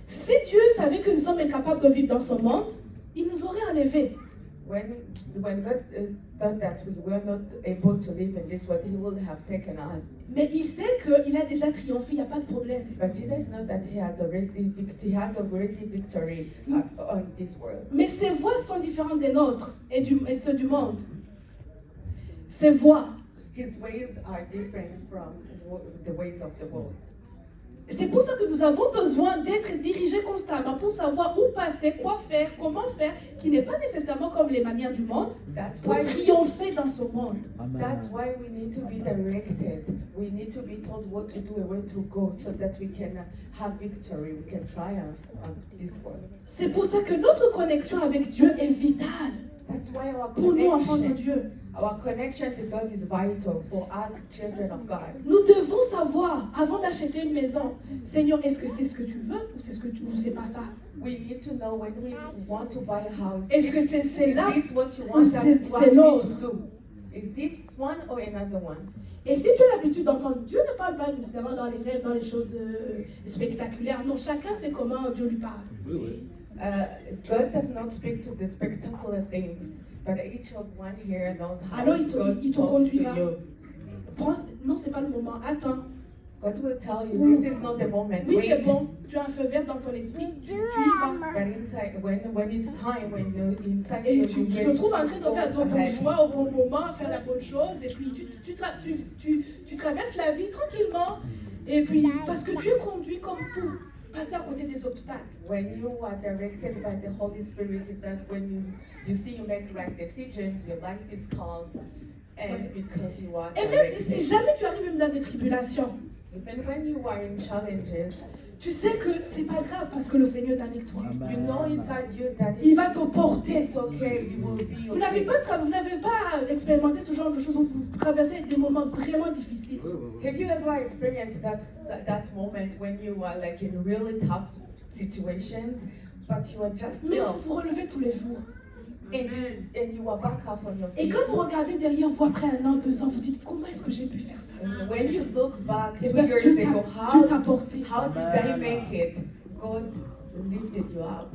Si Dieu savait que nous sommes incapables de vivre dans ce monde, il nous aurait enlevés. when God thought that we were not able to live in this world, He would have taken us. Mais il sait qu'il a déjà triomphé, il n'y a pas de problème. But Jesus knows that He has already victory on this world. Mais ses voies sont différentes des nôtres et ceux du monde. Ses voies. His ways are different from the ways of the world. C'est pour ça que nous avons besoin d'être dirigés constamment pour savoir où passer, quoi faire, comment faire, qui n'est pas nécessairement comme les manières du monde, pour triompher dans ce monde. That's why we need to be directed. We need to be told what to do and where to go so that we can have victory, we can triumph on this world. C'est pour ça que notre connexion avec Dieu est vitale. That's why Pour nous, enfants de Dieu. Our connection to God is vital for us, children of God. Nous devons savoir, avant d'acheter une maison, Seigneur, est-ce que c'est ce que tu veux ou c'est ce que ou c'est pas ça? We need to know when we want to buy a house. Est-ce que c'est là Is this what you ou want c'est l'autre? to do? Is this one or another one? Et si tu as l'habitude d'entendre, Dieu ne parle pas nécessairement dans les rêves, dans les choses spectaculaires. Non, chacun sait comment Dieu lui parle. God does not speak to the spectacular things, but each of one here knows how Alors il God te talks to conduira. you. Pense, non, c'est pas le moment. Attends. God will tell you, this is not the moment. Oui, c'est Wait. bon. Tu as un feu vert dans ton esprit. Tu y vas. But inside, when it's time, when you're inside, Et you tu te retrouves en train de faire ton bon choix au bon moment, faire la bonne chose. Et puis tu traverses la vie tranquillement. Et puis, parce que tu es conduit comme pour passer à côté des obstacles. When you are directed by the Holy Spirit, it's that when you see you make right decisions, your life is calm, and because you are Et même si directed. jamais tu arrives même dans des tribulations, Even when you are in challenges, tu sais que c'est pas grave parce que le Seigneur est avec toi. you know inside you that Il va te porter. it's okay, you will be Vous n'avez okay. pas expérimenté ce genre de choses où vous traversez des moments vraiment difficiles. Have you ever experienced that moment when you are like in really tough situations, but you are just Mais still, vous vous relevez tous les jours. and you are back up on your Et feet. quand vous regardez derrière vous après 1 an, 2 ans, vous dites comment est-ce que j'ai pu faire ça? And when you look back Et 2 bien years Dieu ago, t'a porté. how did I make it? God lifted you up.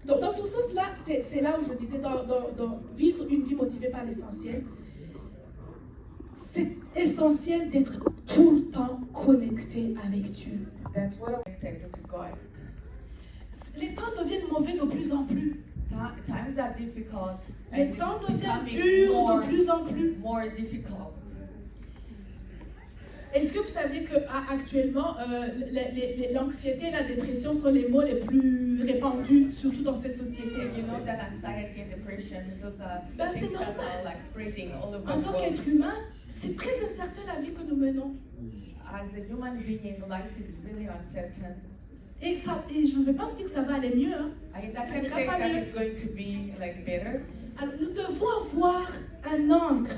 Donc dans ce sens-là, c'est là où je disais dans vivre une vie motivée par l'essentiel. C'est essentiel d'être tout le temps connecté avec Dieu. That's what I'm connected to God. Les temps deviennent mauvais de plus en plus. Times are difficult Les and temps it's deviennent becoming durs de plus en plus. more difficult. Est-ce que vous saviez qu'actuellement, l'anxiété et la dépression sont les mots les plus répandus, surtout dans ces sociétés? You know that anxiety and depression, those are Ben, c'est things that normal. are like spreading all over En the tant world. qu'être humain, c'est très incertain la vie que nous menons. As a human being, life is really uncertain. Et je ne vais pas vous dire que ça va aller mieux. Hein. I Ça can n'ira say pas that mieux. it's going to be like better. Alors, nous devons avoir un ancre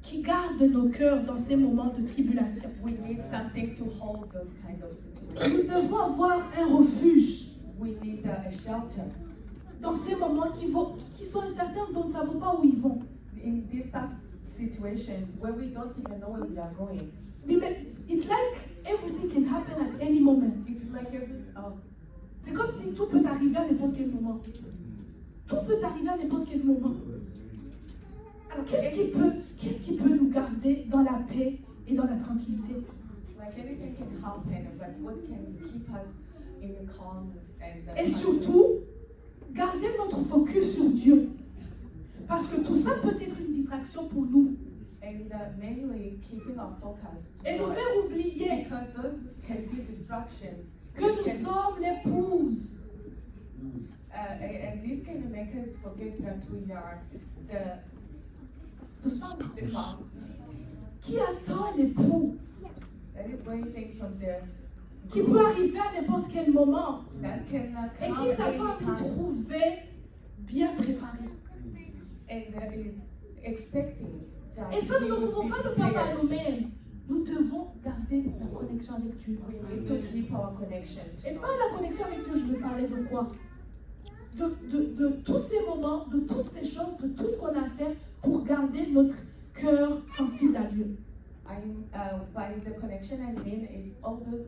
qui garde nos cœurs dans ces moments de tribulation. We need something to hold those kind of situations. Nous devons avoir un refuge We need a shelter. dans ces moments qui sont incertains, dont nous ne savons pas où ils vont. In these tough situations where we don't even know where we are going. It's like everything can happen at any moment. It's like C'est comme si tout peut arriver à n'importe quel moment. Tout peut arriver à n'importe quel moment. Alors qu'est-ce qui peut nous garder dans la paix et dans la tranquillité? it's like anything can happen, but what can keep us in the calm and Et surtout, garder notre focus sur Dieu. Parce que tout ça peut être une distraction pour nous. and mainly keeping our focus to Et nous God. faire oublier Because those can be distractions. que nous sommes l'épouse. And this can make us forget that we are de spouse, the spouse qui attend l'époux, that is waiting from the qui peut arriver à n'importe quel moment that can et come qui s'attend à nous anytime trouver bien préparés. and is expecting that Et ça, nous we ne will pouvons be pas le faire par prepared. nous-mêmes. Nous devons garder la connexion avec Dieu. We need to keep our connection to Et God. par la connexion avec Dieu, je veux parler de quoi? De tous ces moments, de toutes ces choses, de tout ce qu'on a à faire pour garder notre cœur sensible à Dieu. By the connection I mean is all those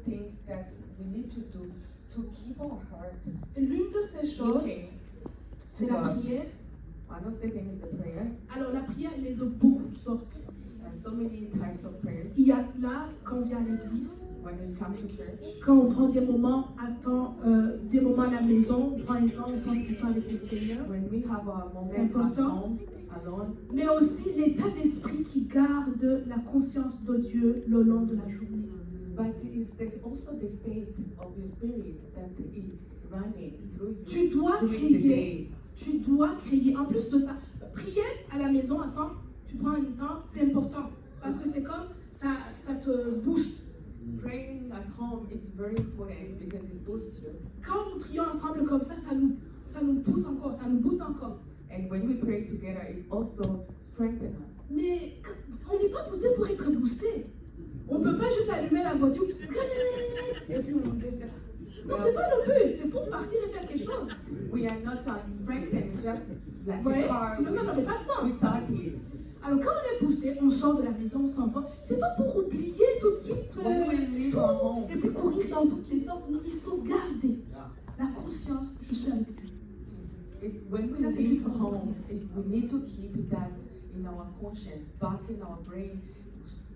things that we need to do to keep our heart L'une de ces choses, looking c'est to la God. prière, One of the things is the prayer. Alors la prière, elle est de beaucoup de sortes. There's so many types of prayers. Il y a là, quand on vient à l'église, When we come to church, quand on prend des moments à la maison, on prend un temps, on passe du temps avec le Seigneur. when we have our C'est moment at important. home, alone, Mais aussi l'état d'esprit qui garde la conscience de Dieu le long de la journée. but there's also the state of your spirit that is running through you Tu dois during the crier. day. Tu dois crier. En plus de ça, prier à la maison, attends, tu prends un temps, c'est important. Parce que c'est comme ça te booste. Praying at home is very important because it boosts you. Quand nous prions ensemble comme ça nous pousse encore, ça nous booste encore. And when we pray together, it also strengthens us. Mais on n'est pas boosté pour être boosté. On ne peut pas juste allumer la voiture et puis on laisse là. Non, c'est pas le but, c'est pour partir et faire quelque chose. We are not strengthened just like Vous voyez, a car. sinon ça n'aurait pas de We sens. started. Alors quand on est boosté, on sort de la maison, on s'en va. C'est pas pour oublier tout de suite When we leave our home, et puis courir dans toutes les sortes. Non, il faut garder la conscience, je suis avec Dieu. when we Ça, c'est leave une forme de home, we need to keep that in our conscience, back in our brain,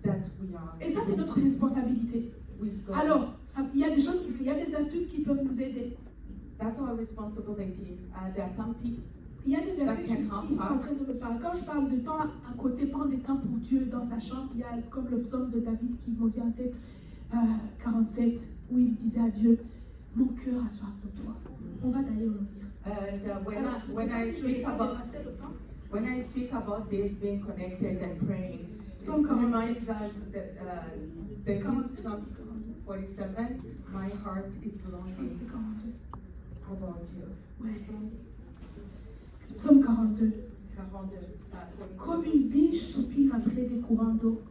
that we are. Et ça, c'est notre responsabilité. with God. Alors, il y a des choses, il y a des astuces qui peuvent nous aider. That's our responsibility. There are some tips. Il y a des versets That can help qui sont en us. train de me parler. Quand je parle de temps à côté, prendre des temps pour Dieu dans sa chambre, il y a comme le psaume de David qui me vient en tête, 47, où il disait à Dieu, mon cœur a soif de toi. On va d'ailleurs le lire. And Alors, je sais when pas I si je speak vais pas about dépasser le temps. when I speak about this being connected and praying, it Psalm 47. reminds us that the Psalm 47. My heart is longing C'est 42. about you. Ouais. Psaume 42. 42. Comme une biche soupire après des courants d'eau.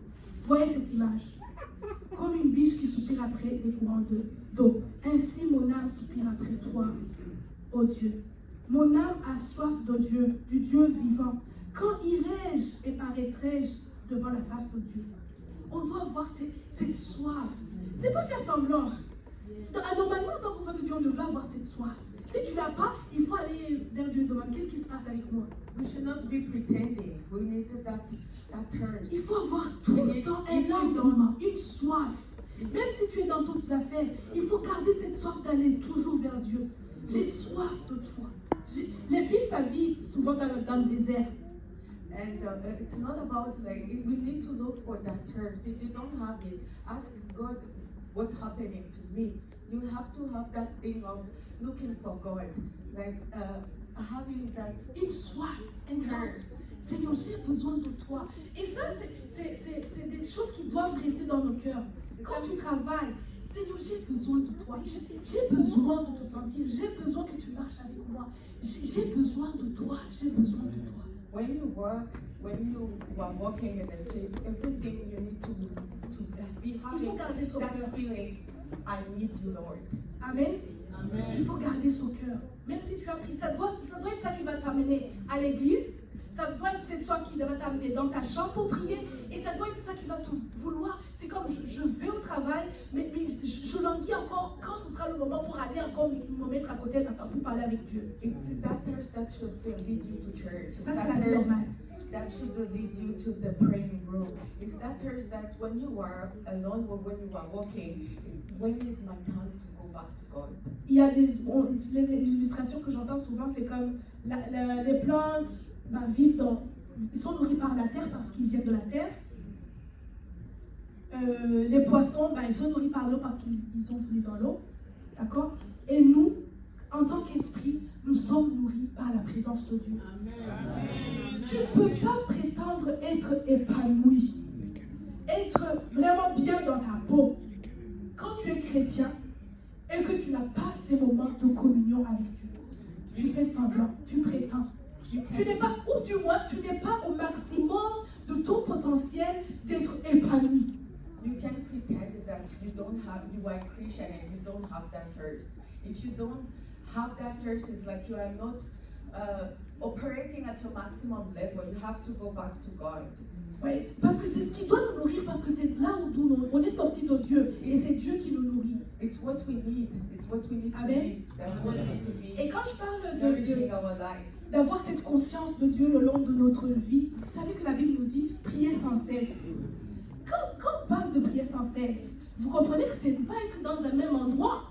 Voyez cette image. Comme une biche qui soupire après des courants d'eau. Ainsi mon âme soupire après toi, ô Dieu. Mon âme a soif de Dieu, du Dieu vivant. Quand irai-je et paraîtrai-je devant la face de Dieu? On doit avoir cette soif. C'est pas faire semblant. Normalement, dans le de Dieu, on devrait avoir cette soif. Si tu l'as pas, il faut aller vers Dieu et demander qu'est-ce qui se passe avec moi. We should not be pretending. We need that thirst. Il faut avoir tout le temps un engouement, une soif. Même si tu es dans toutes tes affaires, il faut garder cette soif d'aller toujours vers Dieu. J'ai soif de toi. Les biches, ça vit souvent dans le désert. And it's not about like we need to look for that thirst. If you don't have it, ask God, what's happening to me? You have to have that thing of looking for God, like having that Une soif, un thirst. Seigneur, j'ai besoin de toi. Et ça, c'est des choses qui doivent rester dans nos cœurs. Quand tu travailles, Seigneur, j'ai besoin de toi. J'ai besoin de te sentir. J'ai besoin que tu marches avec moi. J'ai besoin de toi. J'ai besoin de toi. when you work, when you are working as a chief, everything you need to be Il faut having garder son that cœur. feeling. I need you, Lord. Amen. Il faut garder son cœur. Même si tu as pris, ça doit être ça qui va t'amener à l'église. Ça doit être cette soif qui va t'amener dans ta chambre pour prier. Et ça doit être ça qui va te vouloir. C'est comme je vais au travail, mais je languis encore quand ce sera le moment pour aller encore me mettre à côté d'un pour parler avec Dieu. It's that thirst that should lead you to church. Ça, It's c'est that la vie thirst normale. that should lead you to the praying room. It's that thirst that when you are alone or when you are walking, when is my time to go back to God? Il y a les illustrations que j'entends souvent, c'est comme les plantes vivent ils sont nourris par la terre parce qu'ils viennent de la terre. Les poissons, ils sont nourris par l'eau parce qu'ils sont venus dans l'eau. D'accord? Et nous, en tant qu'esprit, nous sommes nourris par la présence de Dieu. Tu ne peux pas prétendre être épanoui, être vraiment bien dans ta peau quand tu es chrétien et que tu n'as pas ces moments de communion avec Dieu. Tu fais semblant, tu prétends. Tu n'es pas, ou du moins, tu n'es pas au maximum de ton potentiel d'être épanoui. You can pretend that you are Christian and you don't have that thirst. If you don't have that thirst, it's like you are not operating at your maximum level, you have to go back to God. Ouais, parce que c'est ce qui doit nous nourrir, parce que c'est là où on est sorti de Dieu, et c'est Dieu qui nous nourrit. It's what we need. It's what we need to Amen. live. That's what we need to be Et quand je parle nourishing our life. d'avoir cette conscience de Dieu le long de notre vie, vous savez que la Bible nous dit prier sans cesse. Quand on parle de prier sans cesse, vous comprenez que c'est ne pas être dans un même endroit.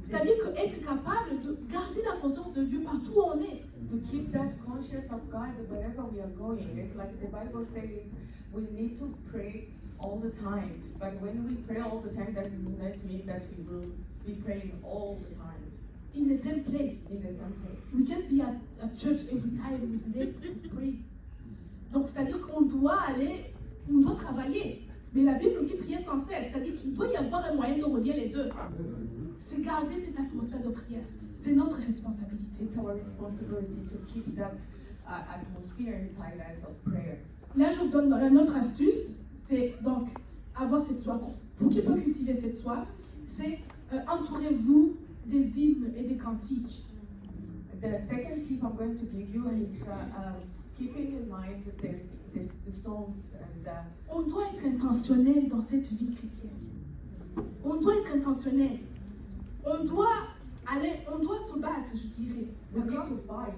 C'est-à-dire qu'être capable de garder la conscience de Dieu partout où on est. To keep that conscious of God wherever we are going. It's like the Bible says we need to pray all the time. But when we pray all the time, doesn't mean that we will be praying all the time. In the same place. In the same place. We can't be at church every time we pray. Donc c'est-à-dire qu'on doit aller, on doit travailler. Mais la Bible nous dit prier sans cesse. C'est-à-dire qu'il doit y avoir un moyen de relier les deux. C'est garder cette atmosphère de prière. C'est notre responsabilité. It's our responsibility to keep that atmosphere inside us of prayer. Là, je vous donne une autre astuce. C'est donc avoir cette soif. Pour qui peut cultiver cette soif, c'est entourez-vous des hymnes et des cantiques. The second tip I'm going to give you is keeping in mind the songs and On doit être intentionnel dans cette vie chrétienne. On doit être intentionnel. On doit se battre, je dirais. we need to fight.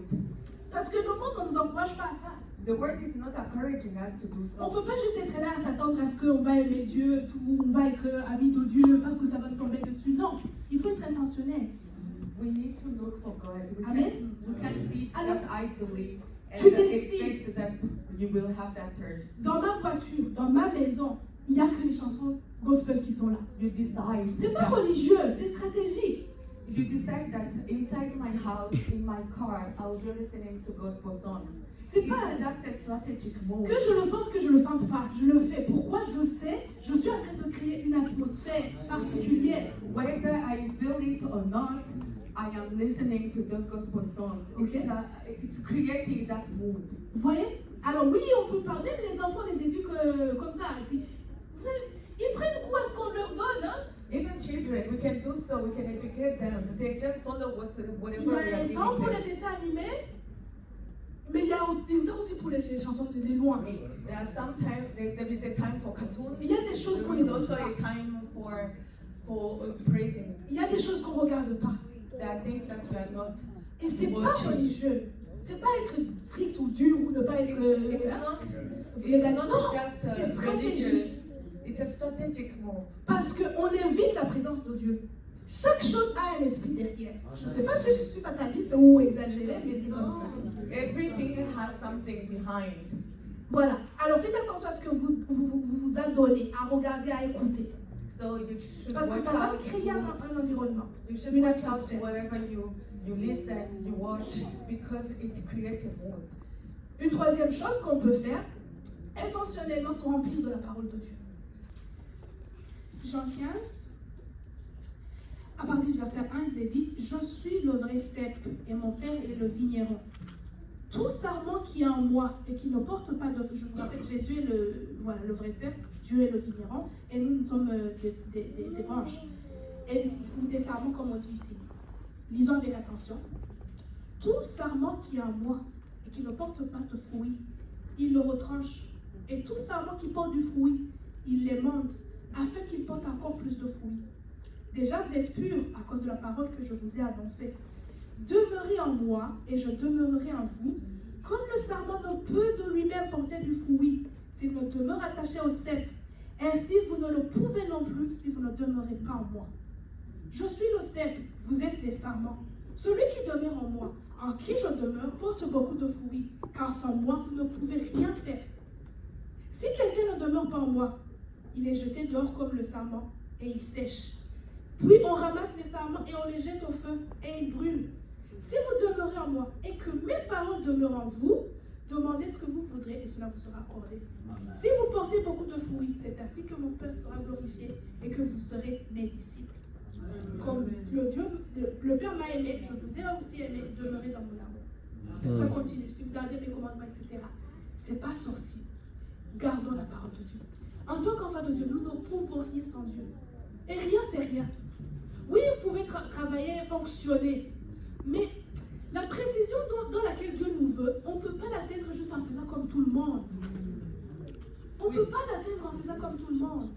Parce que le monde ne nous encourage pas à ça. The word is not encouraging us to do On ne so. peut pas juste être là à s'attendre à ce qu'on va aimer Dieu, on va être amis de Dieu parce que ça va nous tomber dessus. Non, il faut être intentionnel. We need to look for God. Amen. We can't sit Alors, just idly and tu décides. expect that you will have that thirst. Dans ma voiture, dans ma maison, il n'y a que les chansons gospel qui sont là. You decide. C'est pas that- religieux, c'est stratégique. You decide that inside my house, in my car, I'll be listening to gospel songs. C'est It's pas just a strategic move. que je le sente, que je le sente pas. Je le fais. Pourquoi? Je sais, je suis en train de créer une atmosphère particulière. Whether I feel it or not, I am listening to those gospel songs. Okay. It's creating that mood. Vous voyez? Alors oui, on peut parler, mais les enfants les éduquent comme ça. Et puis, vous savez, ils prennent quoi ce qu'on leur donne, hein? Even children, we can do so. We can educate them. They just follow whatever Il y we a are un giving temps pour les them. dessins animés, mais il y a un temps aussi pour les chansons des louanges. There are sometimes there is a time for cartoons. Il y a des choses qu'on There is ne also regarde a pas. time for praising. Il y a des choses qu'on ne regarde pas. There are things that we are not. Et c'est pas religieux. C'est pas être strict ou dur ou ne pas être. It's not Non, just c'est religious. stratégique. It's a strategic move. Parce qu'on invite la présence de Dieu. Chaque chose a un esprit derrière. Je ne sais pas si je suis fataliste ou exagérée, mais c'est comme ça. Everything has something behind. Voilà. Alors faites attention à ce que vous adonnez, à regarder, à écouter. So you should Parce que watch ça va out. créer un environnement. You should une watch out atmosphère. wherever you listen, you watch, because it creates a mood. Une troisième chose qu'on peut faire, intentionnellement se remplir de la parole de Dieu. Jean 15, à partir du verset 1, il est dit « Je suis le vrai cep et mon père est le vigneron. Tout sarment qui est en moi et qui ne porte pas de fruit. » Je vous rappelle, Jésus est le vrai cep, Dieu est le vigneron et nous sommes des branches. Ou des sarments comme on dit ici. Lisons avec attention. Tout sarment qui est en moi et qui ne porte pas de fruit, il le retranche. Et tout sarment qui porte du fruit, il l'émonde, afin qu'il porte encore plus de fruits. Déjà, vous êtes purs à cause de la parole que je vous ai annoncée. Demeurez en moi et je demeurerai en vous. Comme le sarment ne peut de lui-même porter du fruit s'il ne demeure attaché au cep, ainsi vous ne le pouvez non plus si vous ne demeurez pas en moi. Je suis le cep, vous êtes les sarments. Celui qui demeure en moi, en qui je demeure, porte beaucoup de fruits, car sans moi, vous ne pouvez rien faire. Si quelqu'un ne demeure pas en moi, il est jeté dehors comme le sarment, et il sèche. Puis on ramasse les sarments et on les jette au feu, et ils brûlent. Si vous demeurez en moi, et que mes paroles demeurent en vous, demandez ce que vous voudrez, et cela vous sera accordé. Si vous portez beaucoup de fruits, c'est ainsi que mon Père sera glorifié, et que vous serez mes disciples. Comme le Père m'a aimé, je vous ai aussi aimé, demeurez dans mon amour. Ça continue. Si vous gardez mes commandements, etc. C'est pas sorcier. Gardons la parole de Dieu. En tant qu'enfant de Dieu, nous ne pouvons rien sans Dieu. Et rien, c'est rien. Oui, vous pouvez travailler, fonctionner. Mais La précision dans laquelle Dieu nous veut, on ne peut pas l'atteindre juste en faisant comme tout le monde. On ne peut pas l'atteindre en faisant comme tout le monde.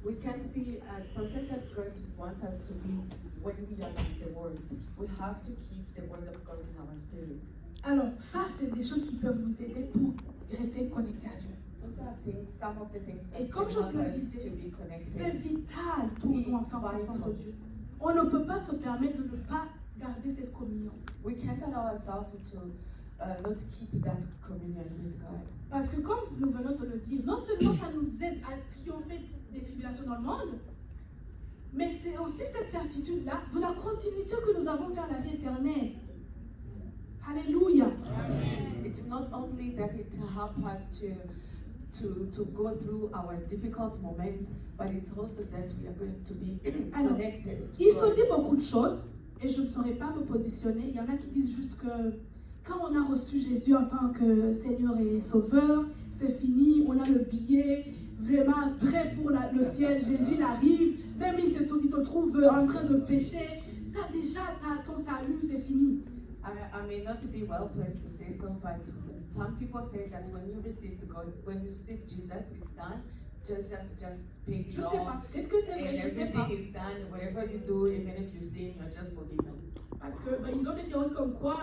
We can't be as perfect as God wants us to be when we are in the Word. We have to keep the Word of God in our spirit. Alors, ça, c'est des choses qui peuvent nous aider pour rester connectés à Dieu. Those are things, some of the things Et that comme je can vous help le us disais, to be c'est connected. vital pour nous en tant qu'enfants de Dieu. On ne peut pas se permettre de ne pas garder cette communion. We can't allow ourselves to not keep that communion with God. Parce que comme nous venons de le dire, non seulement ça nous aide à triompher des tribulations dans le monde, mais c'est aussi cette certitude-là de la continuité que nous avons vers la vie éternelle. Alléluia. It's not only that it helps us to go through our difficult moments, but it's also that we are going to be Alors, connected to il se God. dit beaucoup de choses et je ne saurais pas me positionner. Il y en a qui disent juste que quand on a reçu Jésus en tant que Seigneur et Sauveur, c'est fini, on a le billet, vraiment prêt pour le ciel. Jésus il arrive, même il te trouve en train de pécher, tu as déjà ton salut, c'est fini. I may not be well placed to say so, but some people say that when you receive God, when you receive Jesus, it's done. Jesus just paid Je it ne sais all, pas, peut-être que c'est vrai, and je ne sais pas. everything is done. Whatever you do, even if you sin, you're just forgiven. Parce que ils ont des théories comme quoi,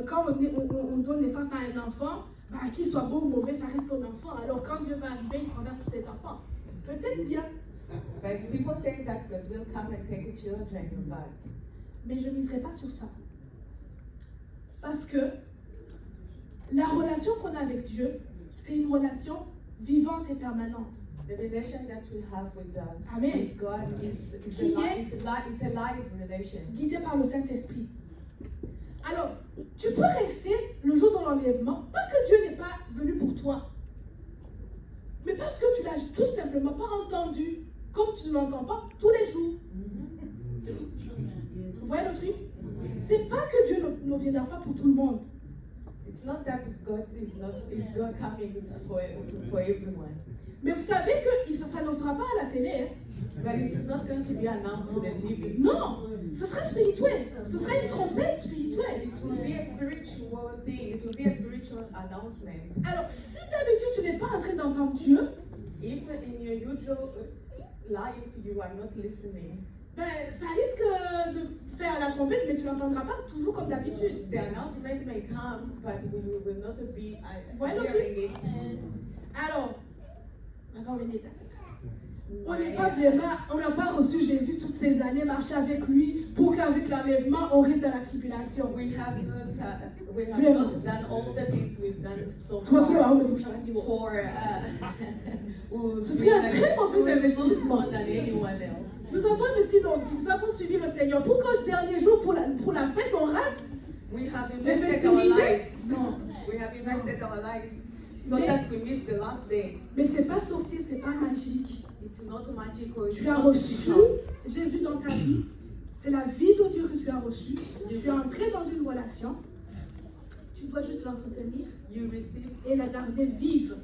quand on donne naissance à un enfant, qu'il soit bon ou mauvais, ça reste ton enfant. Alors quand Dieu va arriver, il prendra tous ses enfants. Peut-être bien, But people say that God will come and take your children, but mais je ne miserai pas sur ça. Parce que la relation qu'on a avec Dieu, c'est une relation vivante et permanente. the relation that we have with Amen. with God is Qui a, est- it's a live relation. Guidé par le Saint-Esprit. Alors, tu peux rester le jour de l'enlèvement, pas que Dieu n'est pas venu pour toi, mais parce que tu l'as tout simplement pas entendu, comme tu ne l'entends pas tous les jours. Vous voyez le truc? C'est pas que Dieu ne viendra pas pour tout le monde. It's not that God is God coming for everyone, Mais vous savez que ça ne s'annoncera pas à la télé. Hein? but it's not going to be announced to the TV. Non, ce sera spirituel. Ce sera une trompette spirituelle. It will be a spiritual thing. It will be a spiritual announcement. Alors, si d'habitude tu n'es pas en train d'entendre Dieu, If in your usual life you are not listening, ça risque de faire la trompette, mais tu ne l'entendras pas toujours comme d'habitude. the announcement may come, but we will not be Voilà. hearing it. Alors, on n'est pas vraiment, on n'a pas reçu Jésus toutes ces années, marché avec lui, pour qu'avec l'enlèvement, on risque de la tribulation. We have Vraiment. not done all the things we've done so Toi, tu vas far me boucher à dire. for Ce serait un très mauvais investissement. more than anyone else. Nous avons investi nos vies, nous avons suivi le Seigneur. Pourquoi ce dernier jour, pour la fête, on rate We have les invested our festivités? lives. Non. We have invested our lives so Mais- that we miss the last day. Mais c'est pas sorcier, c'est pas magique. It's not magical. It's Tu as not reçu difficult. Jésus dans ta vie. C'est la vie de Dieu que tu as reçue. Tu es entré dans une relation. Tu dois juste l'entretenir You received et la garder vive.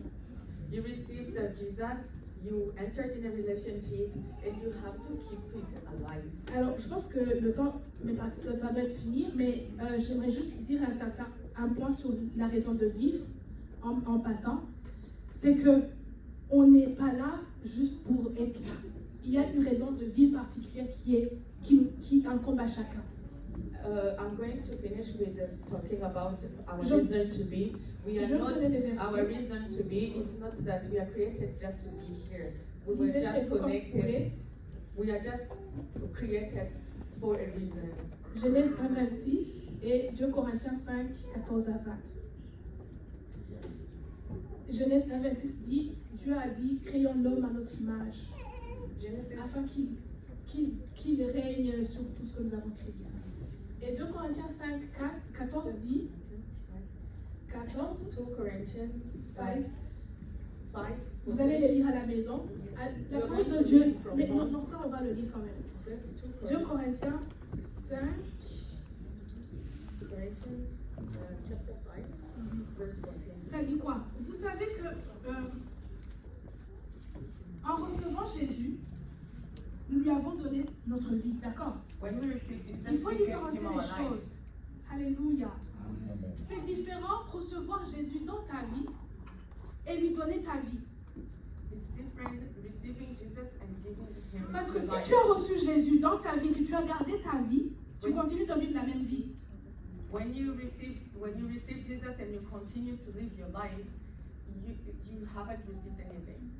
You received Jesus, you entered in a relationship, and you have to keep it alive. Alors, je pense que le temps va être fini, mais j'aimerais juste dire un point sur la raison de vivre en passant. C'est que on n'est pas là juste pour être là. Il y a une raison de vivre particulière qui incombe à chacun. I'm going to finish with talking about our Je- reason to be. We are je not, connais les versets. our reason to be, it's not that we are created just to be here. We were Lisez chez just vous comme vous connected. pourrez. We are just created for a reason. Genèse 1, 26 et 2 Corinthiens 5, 14 à 20. Genèse 1, 26 dit, Dieu a dit, créons l'homme à notre image, Genesis afin qu'il règne sur tout ce que nous avons créé. Et 2 Corinthiens 5, 14 dit, 14, 2 Corinthians 5, 5. vous allez le lire à la maison. La parole de Dieu, mais non, ça on va le lire quand même. 2 Corinthiens 5, Corinthians chapter 5, verse 14. ça dit quoi? Vous savez que en recevant Jésus, nous lui avons donné notre vie, d'accord? When we receive Jesus, Il faut we gave différencier him our les choses. lives. Alléluia. C'est différent recevoir Jésus dans ta vie et lui donner ta vie. It's different receiving Jesus and giving him Parce que your si life. tu as reçu Jésus dans ta vie, que tu as gardé ta vie, tu continues de vivre la même vie. When you receive Jesus and you continue to live your life, you haven't received anything.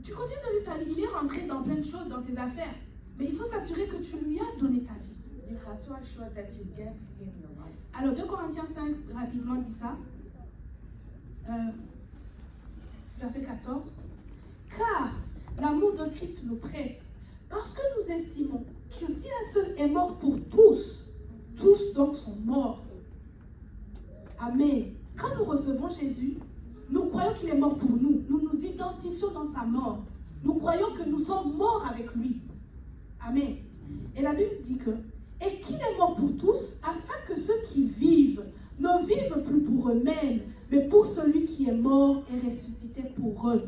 Tu continues de vivre ta vie. Il est rentré dans plein de choses dans tes affaires. Mais il faut s'assurer que tu lui as donné ta vie. You have to assure that you gave him your life. Alors 2 Corinthiens 5 rapidement dit ça. Verset 14. Car l'amour de Christ nous presse, parce que nous estimons que si un seul est mort pour tous, tous donc sont morts. Amen. Quand nous recevons Jésus, nous croyons qu'il est mort pour nous. Nous nous identifions dans sa mort. Nous croyons que nous sommes morts avec lui. Amen. Et la Bible dit que, et qu'il est mort pour tous, afin que ceux qui vivent ne vivent plus pour eux-mêmes, mais pour celui qui est mort et ressuscité pour eux.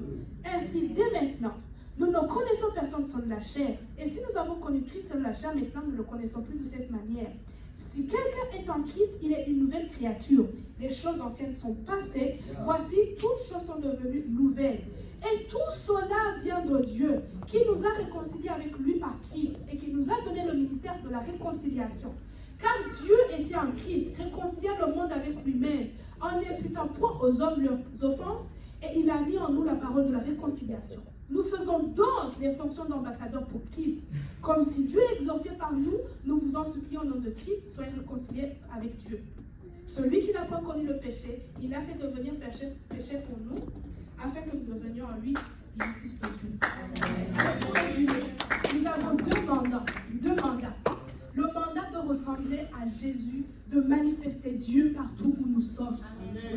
Ainsi, dès maintenant, nous ne connaissons personne selon la chair. Et si nous avons connu Christ selon la chair, maintenant nous ne le connaissons plus de cette manière. Si quelqu'un est en Christ, il est une nouvelle créature. Les choses anciennes sont passées. Voici, toutes choses sont devenues nouvelles. Et tout cela vient de Dieu, qui nous a réconciliés avec lui par Christ et qui nous a donné le ministère de la réconciliation. Car Dieu était en Christ, réconciliant le monde avec lui-même, en n'imputant point aux hommes leurs offenses, et il a mis en nous la parole de la réconciliation. Nous faisons donc les fonctions d'ambassadeurs pour Christ. Comme si Dieu exhortait par nous, nous vous en supplions au nom de Christ, soyez réconciliés avec Dieu. Celui qui n'a pas connu le péché, il a fait devenir péché pour nous, afin que nous devenions en lui justice de Dieu. Pour résumer, nous avons deux mandats. Le mandat de ressembler à Jésus, de manifester Dieu partout où nous sommes.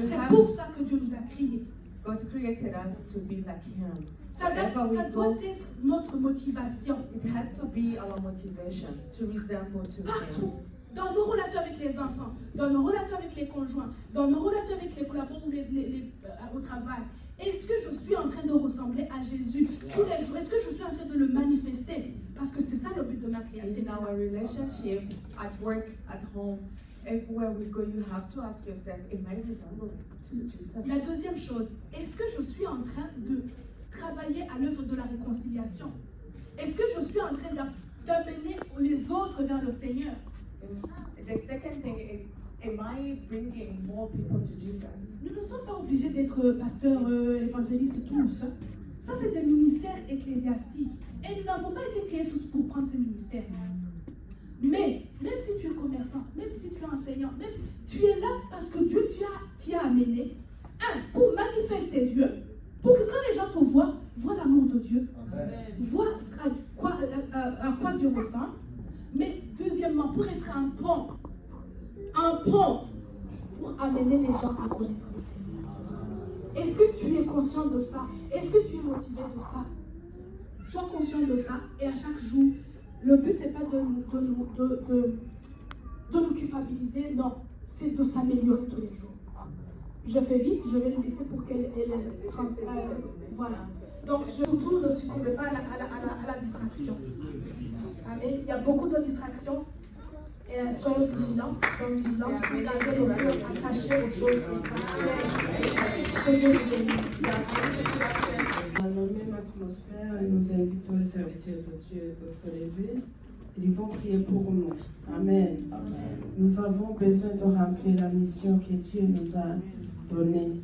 C'est pour ça que Dieu nous a créés. God created us to be like him. Ça doit être notre motivation. It has to be our motivation to resemble to Partout. him. Dans nos relations avec les enfants, dans nos relations avec les conjoints, dans nos relations avec les collaborateurs ou au travail. Est-ce que je suis en train de ressembler à Jésus tous les jours? Est-ce que je suis en train de le manifester? Parce que c'est ça le but de ma création. In our relationship, at work, at home, everywhere we go, you have to ask yourself, am I resembling to Jesus? La deuxième chose, est-ce que je suis en train de travailler à l'œuvre de la réconciliation? Est-ce que je suis en train d'amener les autres vers le Seigneur? The second thing is, am I bringing more people to Jesus? Nous ne sommes pas obligés d'être pasteurs, évangélistes tous. Ça, c'est des ministères ecclésiastiques. Et nous n'avons pas été créés tous pour prendre ces ministères. Mais, même si tu es commerçant, même si tu es enseignant, même si tu es là parce que Dieu t'y a amené, pour manifester Dieu, pour que quand les gens te voient l'amour de Dieu, voient à quoi Dieu ressemble. Mais deuxièmement, pour être un pont pour amener les gens à connaître le Seigneur. Est-ce que tu es conscient de ça? Est-ce que tu es motivé de ça? Sois conscient de ça et à chaque jour, le but c'est pas de nous culpabiliser, non, c'est de s'améliorer tous les jours. Je fais vite, je vais le laisser pour qu'elle voilà. Donc surtout ne succombez pas à la distraction. Amen. Il y a beaucoup de distractions. Et soyons vigilants pour garder nos cœurs attachés aux choses essentielles. Que Dieu vous bénisse. Dans la même atmosphère, nous invitons les serviteurs de Dieu de se lever. Ils vont prier pour nous. Amen. Nous avons besoin de remplir la mission que Dieu nous a donnée.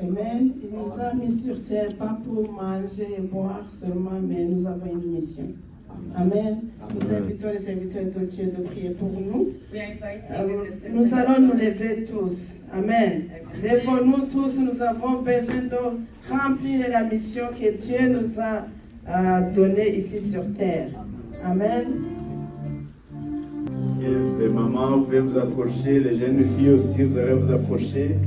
Amen. Il nous a mis sur terre, pas pour manger et boire seulement, mais nous avons une mission. Amen. Nous invitons les serviteurs de Dieu de prier pour nous. Nous allons nous lever tous. Amen. Levons-nous tous. Nous avons besoin de remplir la mission que Dieu nous a donnée ici sur terre. Amen. Les mamans, vous pouvez vous approcher. Les jeunes filles aussi, vous allez vous approcher.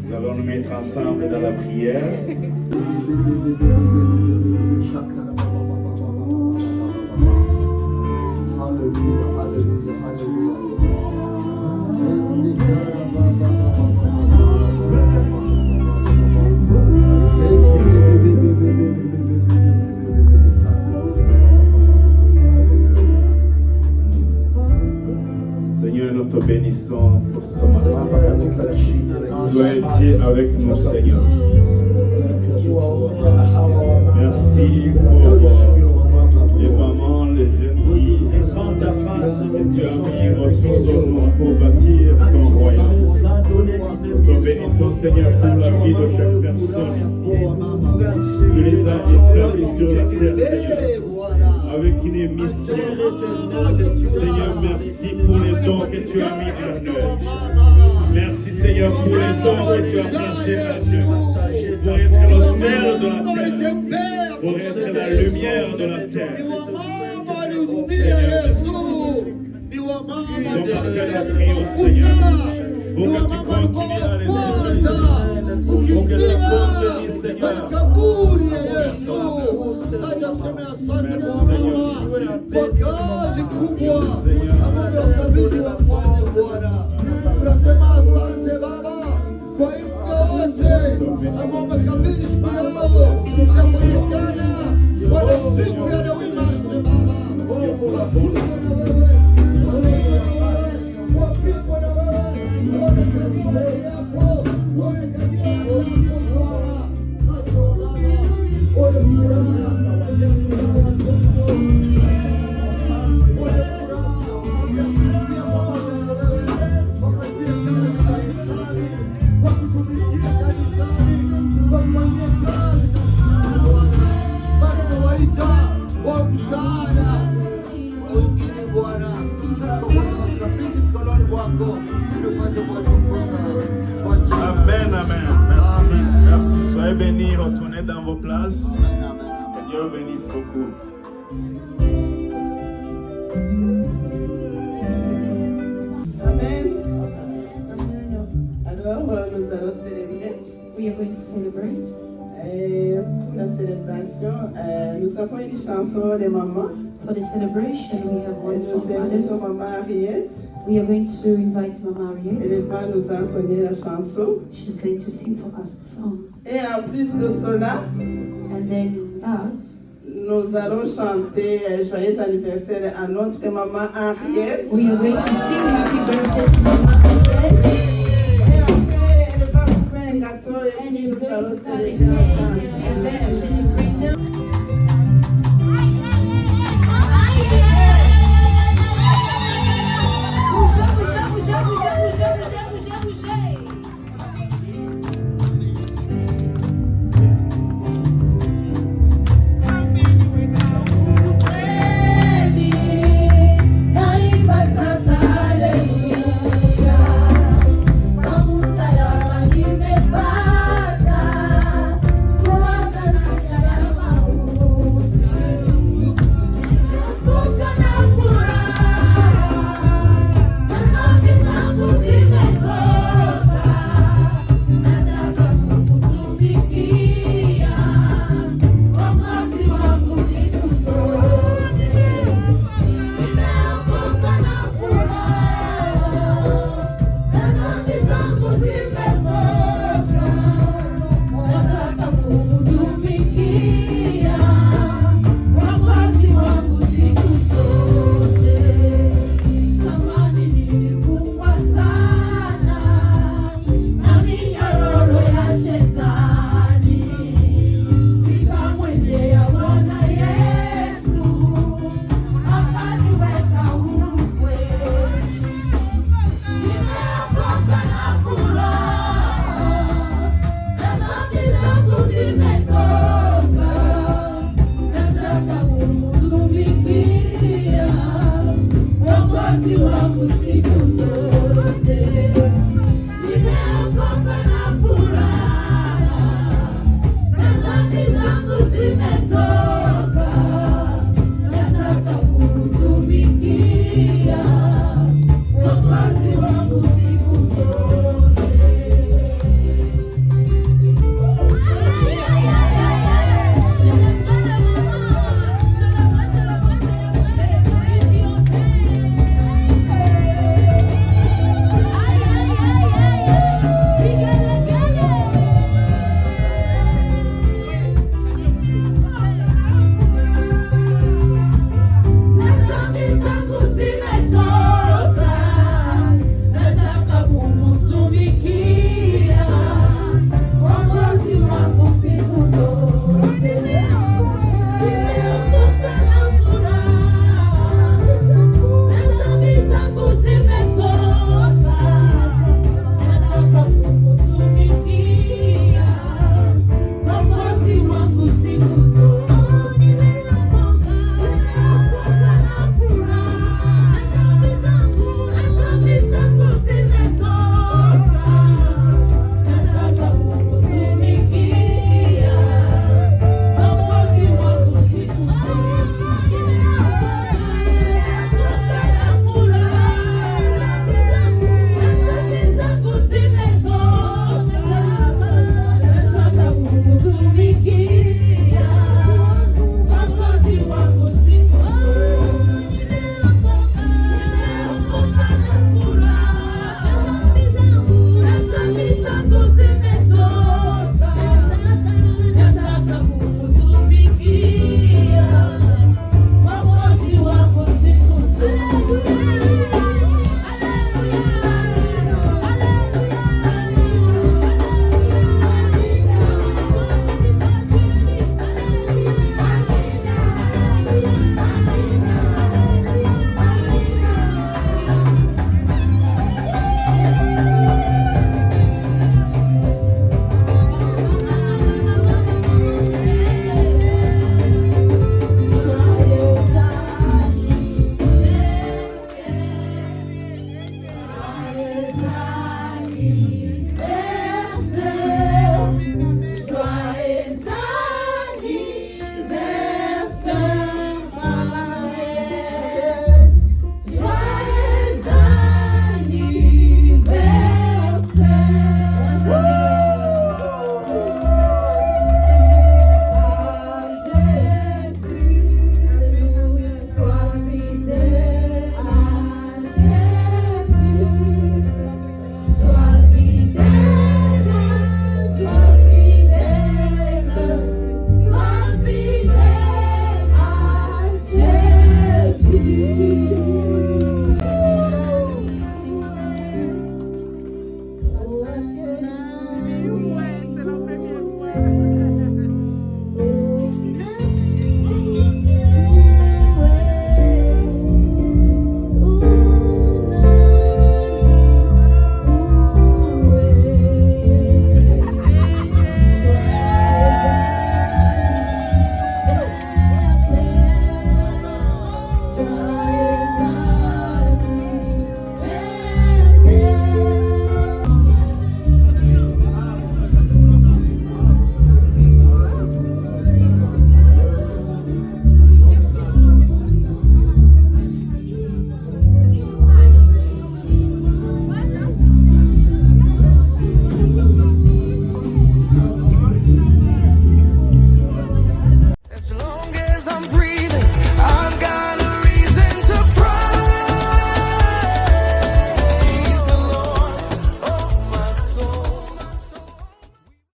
Nous allons nous mettre ensemble dans la prière. Seigneur, nous te bénissons nous, Seigneur. Merci pour les mamans, les jeunes filles que tu as mis autour de nous pour bâtir ton royaume. Nous te bénissons, Seigneur, pour la vie de chaque personne ici. Tu les as établis sur la terre, Seigneur, avec une mission. Seigneur, merci pour les dons que tu as mis en eux. Merci, Seigneur, pour les dons que tu as placés en eux. Pour être le sel de la terre, pour être la lumière de la terre. Seigneur, nous sommes partis à la prière, Seigneur, pour que tu continues à les utiliser, pour que tu continues, Seigneur, à faire ton œuvre. Merci, Seigneur Amen, amen. Merci, merci. Soyez bénis, retournez dans vos places. Que Dieu vous bénisse beaucoup. Amen. Alors, nous allons célébrer. We are going to celebrate. Et pour la célébration, nous avons une chanson de maman. For the celebration, we have Et one nous song, invitons mothers. maman Ariette. We are going to invite Mama Ariette. Elle va nous entonner la chanson. She's going to sing for us the song. Et en plus de cela, And then that, nous allons chanter Joyeux anniversaire à notre maman Ariette. we are going to sing happy birthday to Mama Ariette. Et après, elle va couper un gâteau et And puis he's nous going allons to come and célébrer ensemble. cake and then Amen. celebrate